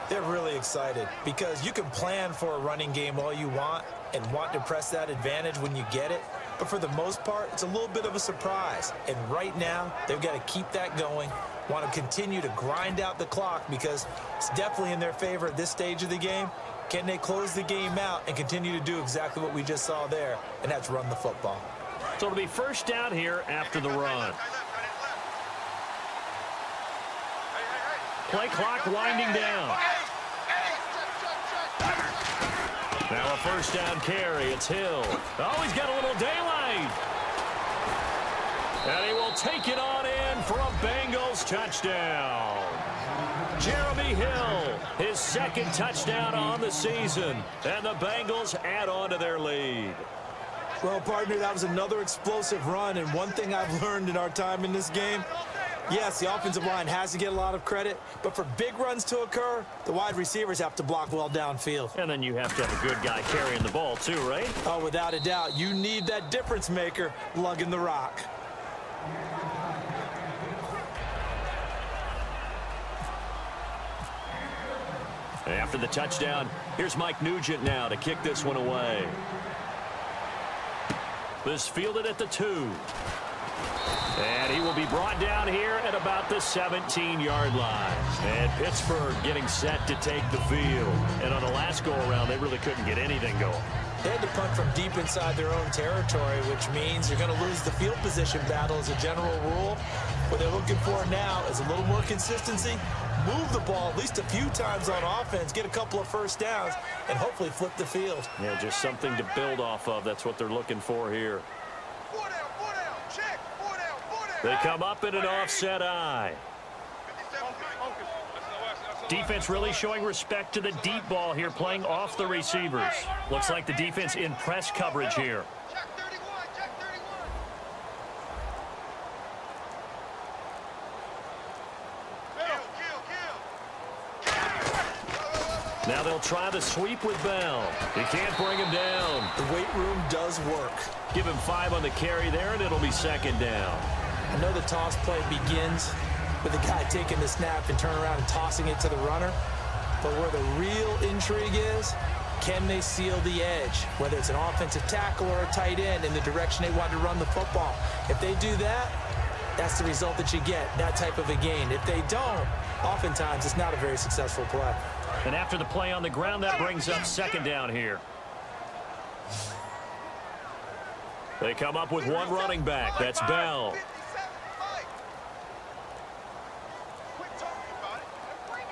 they're really excited, because you can plan for a running game all you want and want to press that advantage when you get it. But for the most part, it's a little bit of a surprise. And right now, they've got to keep that going, want to continue to grind out the clock, because it's definitely in their favor at this stage of the game. Can they close the game out and continue to do exactly what we just saw there, and that's run the football? So it'll be first down here after the run. Play clock winding down. Now a first down carry. It's Hill. Oh, he's got a little daylight. And he will take it on in for a Bengals touchdown. Jeremy Hill, his second touchdown on the season. And the Bengals add on to their lead. Well, partner, that was another explosive run. And one thing I've learned in our time in this game, yes, the offensive line has to get a lot of credit, but for big runs to occur, the wide receivers have to block well downfield. And then you have to have a good guy carrying the ball too, right? Oh, without a doubt. You need that difference maker lugging the rock. After the touchdown, here's Mike Nugent now to kick this one away. This fielded at the 2. And he will be brought down here at about the 17-yard line. And Pittsburgh getting set to take the field. And on the last go-around, they really couldn't get anything going. They had to punt from deep inside their own territory, which means you're going to lose the field position battle as a general rule. What they're looking for now is a little more consistency, move the ball at least a few times on offense, get a couple of first downs, and hopefully flip the field. Yeah, just something to build off of. That's what they're looking for here. They come up in an offset eye. Defense really showing respect to the deep ball here, playing off the receivers. Looks like the defense in press coverage here. Now they'll try the sweep with Bell. He can't bring him down. The weight room does work. Give him 5 on the carry there, and it'll be second down. I know the toss play begins with the guy taking the snap and turn around and tossing it to the runner. But where the real intrigue is, can they seal the edge? Whether it's an offensive tackle or a tight end in the direction they want to run the football. If they do that, that's the result that you get, that type of a gain. If they don't, oftentimes it's not a very successful play. And after the play on the ground, that brings up second down here. They come up with one running back. That's Bell. 57 Mike. Quit talking about it and bring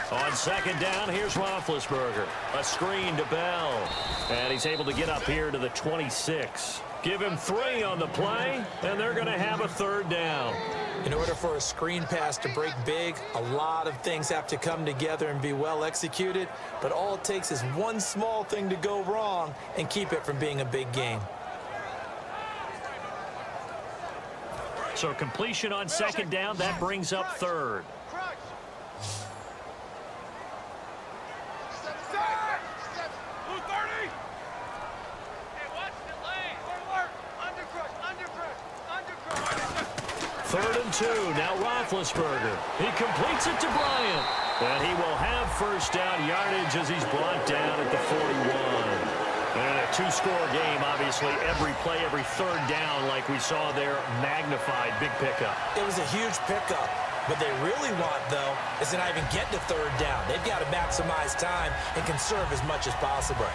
it. On second down, here's Roethlisberger. A screen to Bell. And he's able to get up here to the 26. Give him 3 on the play, and they're going to have a third down. In order for a screen pass to break big, a lot of things have to come together and be well executed, but all it takes is one small thing to go wrong and keep it from being a big game. So completion on second down, that brings up third. Crush. 230. Hey, watch the lane. Alert. Under crush. Third and 2. Now Roethlisberger. He completes it to Bryant. And he will have first down yardage as he's brought down at the 41. And a 2-score game, obviously. Every play, every third down, like we saw there, magnified. Big pickup. It was a huge pickup. What they really want, though, is to not even get to third down. They've got to maximize time and conserve as much as possible.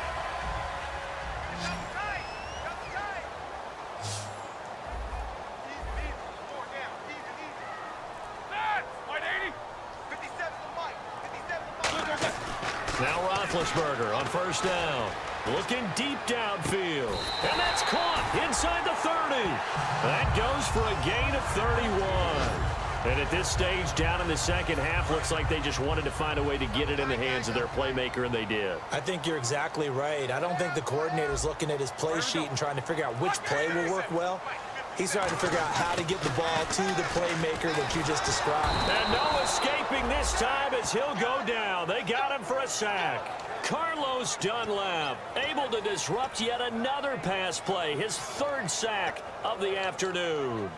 Now Roethlisberger on first down. Looking deep downfield. And that's caught inside the 30. That goes for a gain of 31. And at this stage, down in the second half, looks like they just wanted to find a way to get it in the hands of their playmaker, and they did. I think you're exactly right. I don't think the coordinator's looking at his play sheet and trying to figure out which play will work well. He's trying to figure out how to get the ball to the playmaker that you just described. And no escaping this time as he'll go down. They got him for a sack. Carlos Dunlap able to disrupt yet another pass play. His 3rd sack of the afternoon.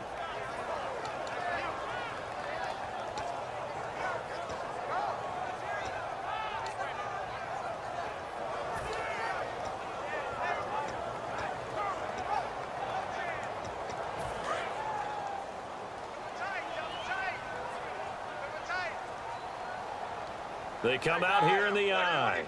They come out here in the eye.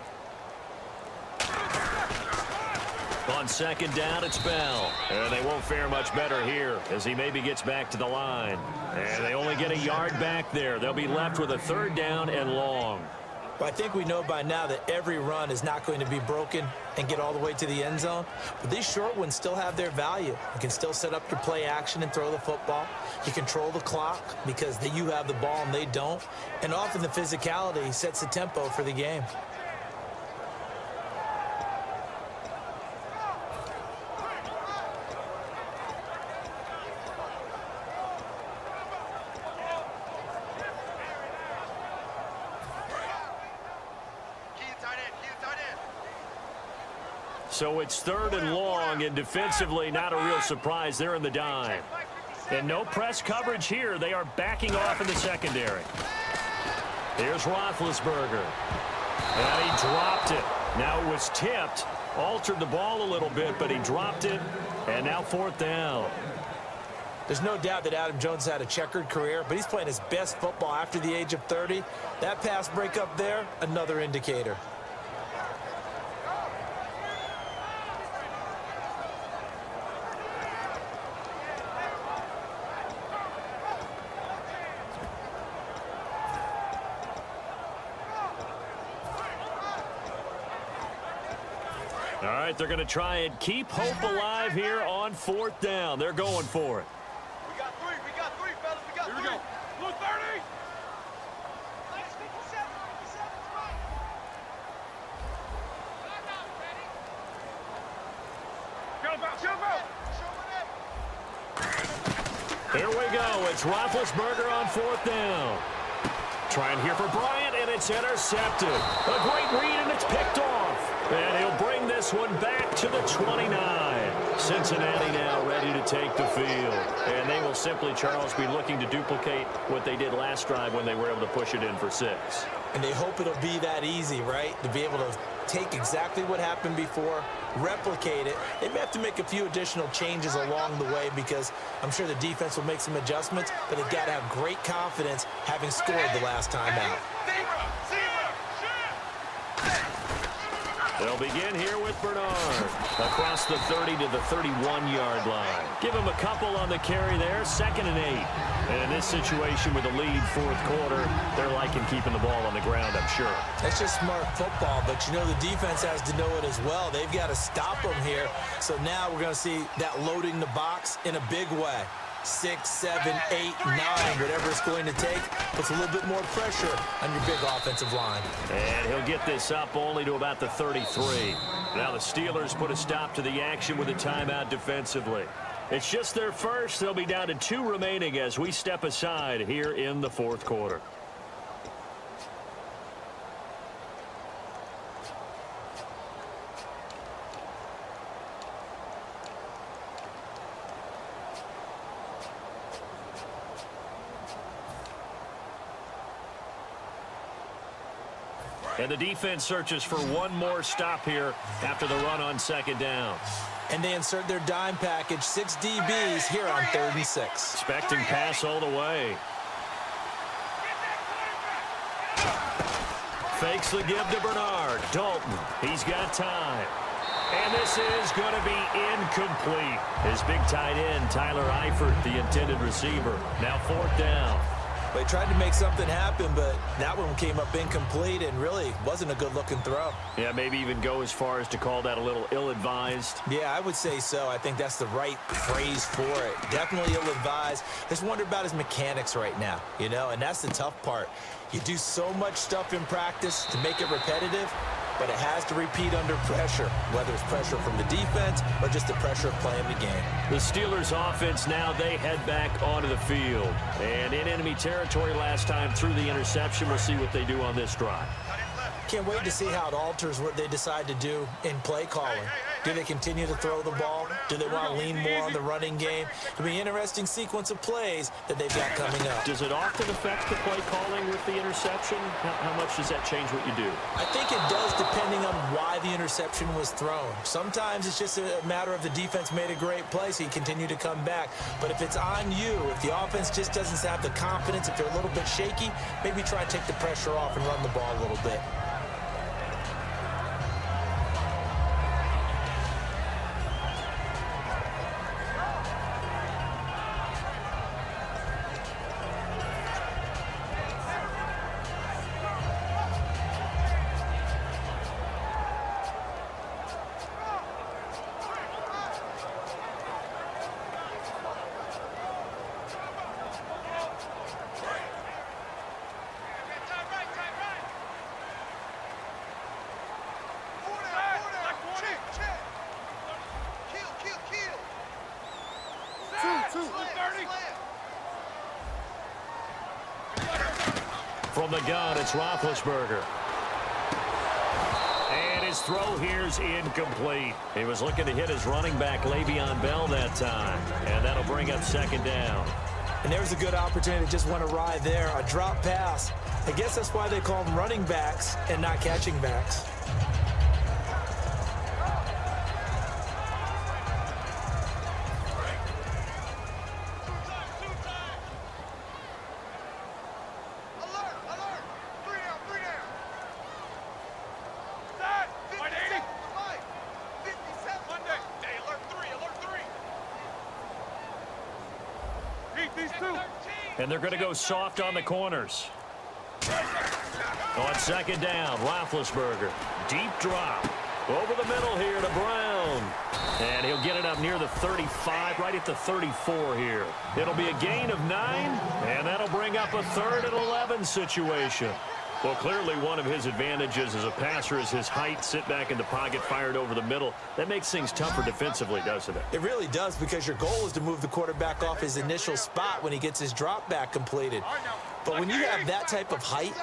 On second down, it's Bell. And they won't fare much better here as he maybe gets back to the line. And they only get a yard back there. They'll be left with a 3rd down and long. Well, I think we know by now that every run is not going to be broken and get all the way to the end zone. But these short ones still have their value. You can still set up your play action and throw the football. You control the clock because you have the ball and they don't. And often the physicality sets the tempo for the game. So it's 3rd and long, and defensively not a real surprise. They're in the dime. And no press coverage here. They are backing off in the secondary. Here's Roethlisberger. And he dropped it. Now it was tipped. Altered the ball a little bit, but he dropped it. And now 4th down. There's no doubt that Adam Jones had a checkered career, but he's playing his best football after the age of 30. That pass breakup there, another indicator. All right, they're going to try and keep hope alive here on 4th down. They're going for it. We got three, fellas. We got three. Here we go. Blue 30. Nice 57. 57's right. Jump out. Here we go. It's Roethlisberger on 4th down. Trying here for Bryant, and it's intercepted. A great read, and it's picked off. And he'll bring this one back to the 29. Cincinnati now ready to take the field. And they will simply, Charles, be looking to duplicate what they did last drive when they were able to push it in for 6. And they hope it'll be that easy, right? To be able to take exactly what happened before, replicate it. They may have to make a few additional changes along the way because I'm sure the defense will make some adjustments, but they've got to have great confidence having scored the last time out. They'll begin here with Bernard. across the 30 to the 31-yard line. Give him a couple on the carry there, 2nd and 8. And in this situation with a lead, 4th quarter, they're liking keeping the ball on the ground, I'm sure. That's just smart football, but you know the defense has to know it as well. They've got to stop them here. So now we're going to see that loading the box in a big way. 6, 7, 8, 9, whatever it's going to take, puts a little bit more pressure on your big offensive line. And he'll get this up only to about the 33. Now the Steelers put a stop to the action with a timeout defensively. It's just their first. They'll be down to 2 remaining as we step aside here in the 4th quarter. And the defense searches for one more stop here after the run on 2nd down. And they insert their dime package, 6 DBs here on 3rd and 6. Expecting pass all the way. Fakes the give to Bernard. Dalton, he's got time. And this is going to be incomplete. His big tight end, Tyler Eifert, the intended receiver. Now 4th down. They tried to make something happen, but that one came up incomplete and really wasn't a good-looking throw. Yeah, maybe even go as far as to call that a little ill-advised. Yeah, I would say so. I think that's the right phrase for it. Definitely ill-advised. Just wonder about his mechanics right now, you know, and that's the tough part. You do so much stuff in practice to make it repetitive, but it has to repeat under pressure, whether it's pressure from the defense or just the pressure of playing the game. The Steelers offense now, they head back onto the field. And in enemy territory last time through the interception. We'll see what they do on this drive. Can't wait to see how it alters what they decide to do in play calling. Do they continue to throw the ball? Do they want to lean more on the running game? It'll be an interesting sequence of plays that they've got coming up. Does it often affect the play calling with the interception? How much does that change what you do? I think it does depending on why the interception was thrown. Sometimes it's just a matter of the defense made a great play, so you continue to come back. But if it's on you, if the offense just doesn't have the confidence, if they're a little bit shaky, maybe try to take the pressure off and run the ball a little bit. From the gun, it's Roethlisberger. And his throw here's incomplete. He was looking to hit his running back, Le'Veon Bell, that time. And that'll bring up 2nd down. And there's a good opportunity to just went awry there. A drop pass. I guess that's why they call them running backs and not catching backs. And they're going to go soft on the corners. On 2nd down, Roethlisberger. Deep drop. Over the middle here to Brown. And he'll get it up near the 35, right at the 34 here. It'll be a gain of 9, and that'll bring up a 3rd and 11 situation. Well, clearly one of his advantages as a passer is his height, sit back in the pocket, fired over the middle. That makes things tougher defensively, doesn't it? It really does, because your goal is to move the quarterback off his initial spot when he gets his drop back completed. But when you have that type of height,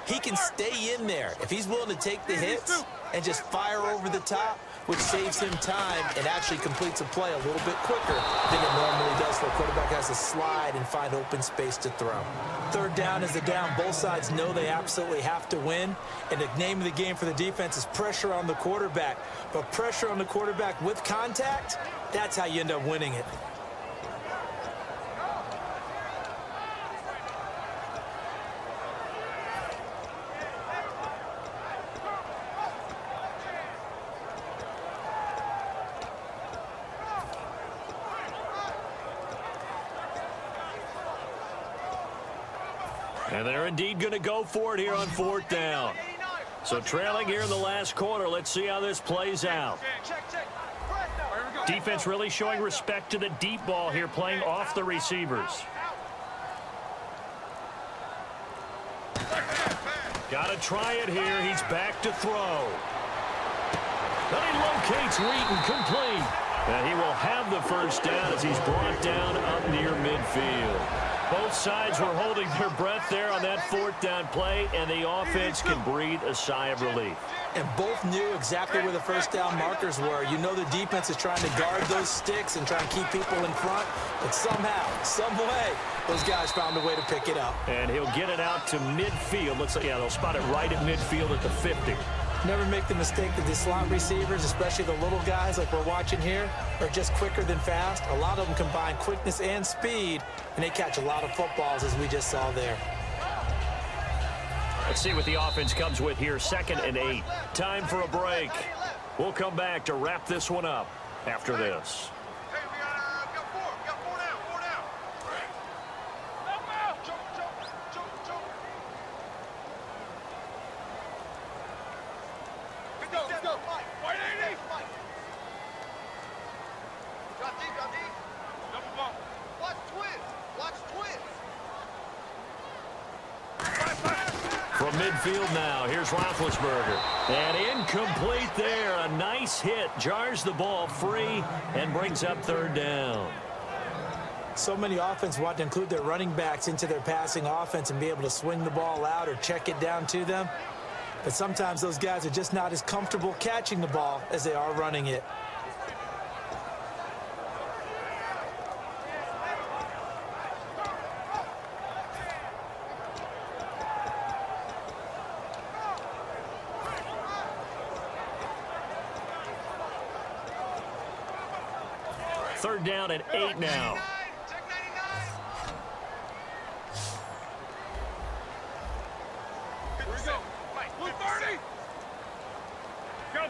he can stay in there. If he's willing to take the hits and just fire over the top, which saves him time and actually completes a play a little bit quicker than it normally does, so a quarterback has to slide and find open space to throw. 3rd down is the down. Both sides know they absolutely have to win, and the name of the game for the defense is pressure on the quarterback. But pressure on the quarterback with contact, that's how you end up winning it. And they're indeed going to go for it here on 4th down. So trailing here in the last quarter. Let's see how this plays out. Defense really showing respect to the deep ball here, playing off the receivers. Got to try it here. He's back to throw. Then he locates Weedson, complete. And he will have the first down as he's brought down up near midfield. Both sides were holding their breath there on that 4th down play, and the offense can breathe a sigh of relief. And both knew exactly where the first down markers were. You know the defense is trying to guard those sticks and try and keep people in front, but somehow, some way, those guys found a way to pick it up. And he'll get it out to midfield. Looks like, yeah, they'll spot it right at midfield at the 50. Never make the mistake that the slot receivers, especially the little guys like we're watching here, are just quicker than fast. A lot of them combine quickness and speed, and they catch a lot of footballs, as we just saw there. Let's see what the offense comes with here. 2nd and 8. Time for a break. We'll come back to wrap this one up after this. Hey, we got four. We got four down. Four down. Choke. Let's go. White 80. Got deep. Double bump. Watch twist. From midfield now, here's Roethlisberger. And incomplete there. A nice hit. Jars the ball free and brings up 3rd down. So many offense want to include their running backs into their passing offense and be able to swing the ball out or check it down to them. But sometimes those guys are just not as comfortable catching the ball as they are running it. Third down and 8 now. Check 99. Here we go. Blue 30. Go.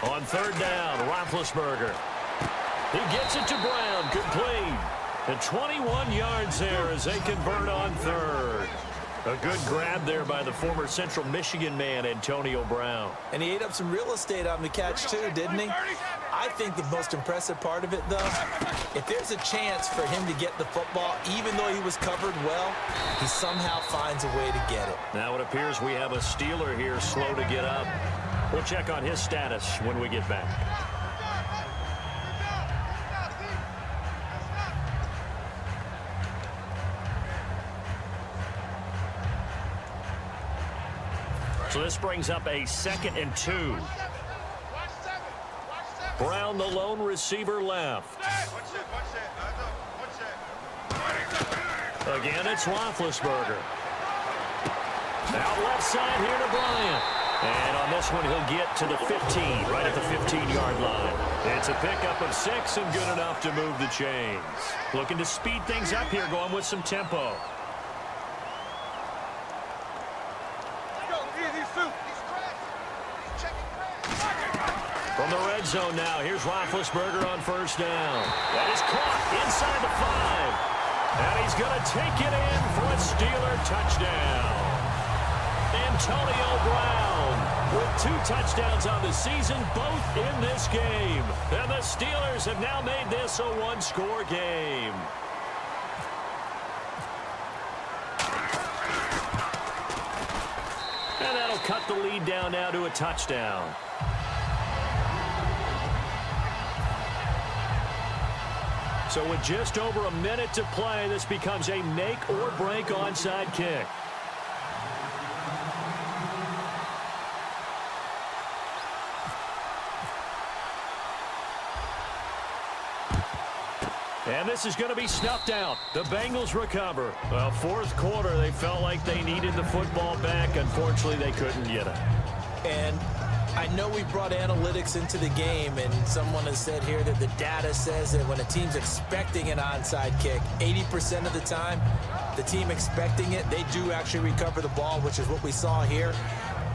On 3rd down, Roethlisberger. He gets it to Brown, complete. And 21 yards there as they convert on 3rd. A good grab there by the former Central Michigan man, Antonio Brown. And he ate up some real estate on the catch too, didn't he? I think the most impressive part of it, though, if there's a chance for him to get the football, even though he was covered well, he somehow finds a way to get it. Now it appears we have a Steeler here slow to get up. We'll check on his status when we get back. So this brings up a 2nd and 2. Brown, the lone receiver, left. Again, it's Roethlisberger. Out left side here to Bryant. And on this one, he'll get to the 15, right at the 15-yard line. It's a pickup of 6 and good enough to move the chains. Looking to speed things up here, going with some tempo. From the red zone now, here's Roethlisberger on 1st down. That is caught inside the 5. And he's going to take it in for a Steeler touchdown. Antonio Brown with 2 touchdowns on the season, both in this game. And the Steelers have now made this a 1-score game. And that'll cut the lead down now to a touchdown. So with just over a minute to play, this becomes a make-or-break onside kick. And this is going to be snuffed out. The Bengals recover. Well, 4th quarter, they felt like they needed the football back. Unfortunately, they couldn't get it. And I know we brought analytics into the game, and someone has said here that the data says that when a team's expecting an onside kick, 80% of the time, the team expecting it, they do actually recover the ball, which is what we saw here.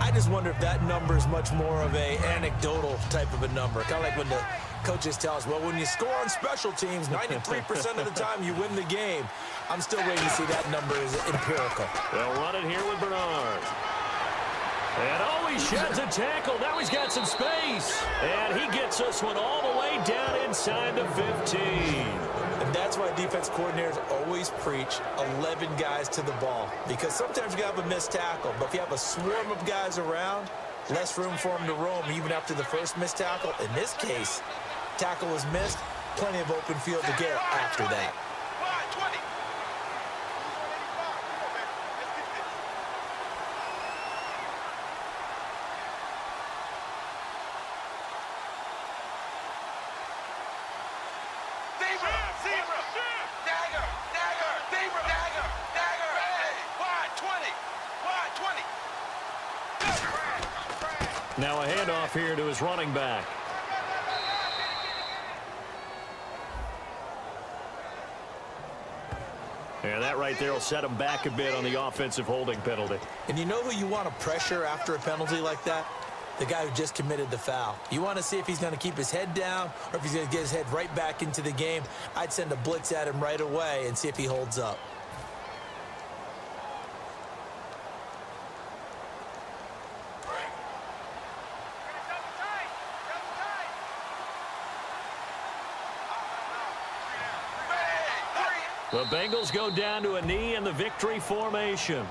I just wonder if that number is much more of a anecdotal type of a number. Kind of like when the coaches tell us, well, when you score on special teams, 93% of the time you win the game. I'm still waiting to see that number is empirical. They'll run it here with Bernard. And oh, he sheds a tackle. Now he's got some space. And he gets this one all the way down inside the 15. And that's why defense coordinators always preach 11 guys to the ball. Because sometimes you have a missed tackle. But if you have a swarm of guys around, less room for them to roam even after the first missed tackle. In this case, tackle was missed. Plenty of open field to get after that. Now a handoff here to his running back. And that right there will set him back a bit on the offensive holding penalty. And you know who you want to pressure after a penalty like that? The guy who just committed the foul. You want to see if he's going to keep his head down or if he's going to get his head right back into the game. I'd send a blitz at him right away and see if he holds up. The Bengals go down to a knee in the victory formation.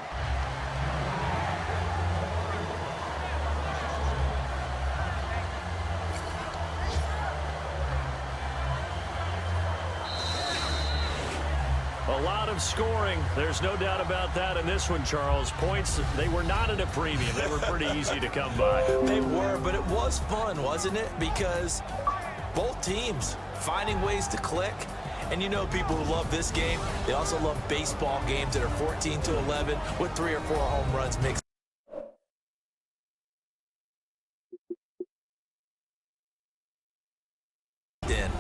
A lot of scoring. There's no doubt about that in this one, Charles. Points, they were not at a premium. They were pretty easy to come by. They were, but it was fun, wasn't it? Because both teams finding ways to click. And you know people who love this game, they also love baseball games that are 14-11 with 3 or 4 home runs mixed in.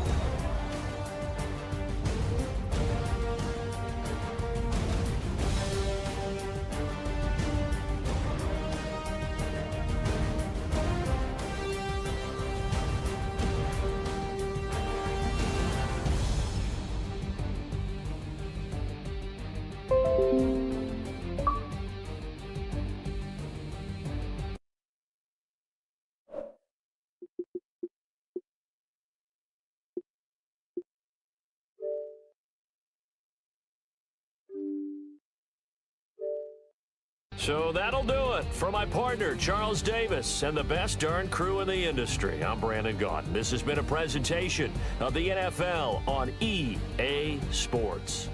So that'll do it for my partner, Charles Davis, and the best darn crew in the industry. I'm Brandon Gaudin. This has been a presentation of the NFL on EA Sports.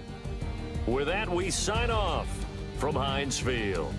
With that, we sign off from Heinz Field.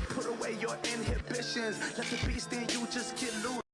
Put away your inhibitions. Let the beast in you just get loose.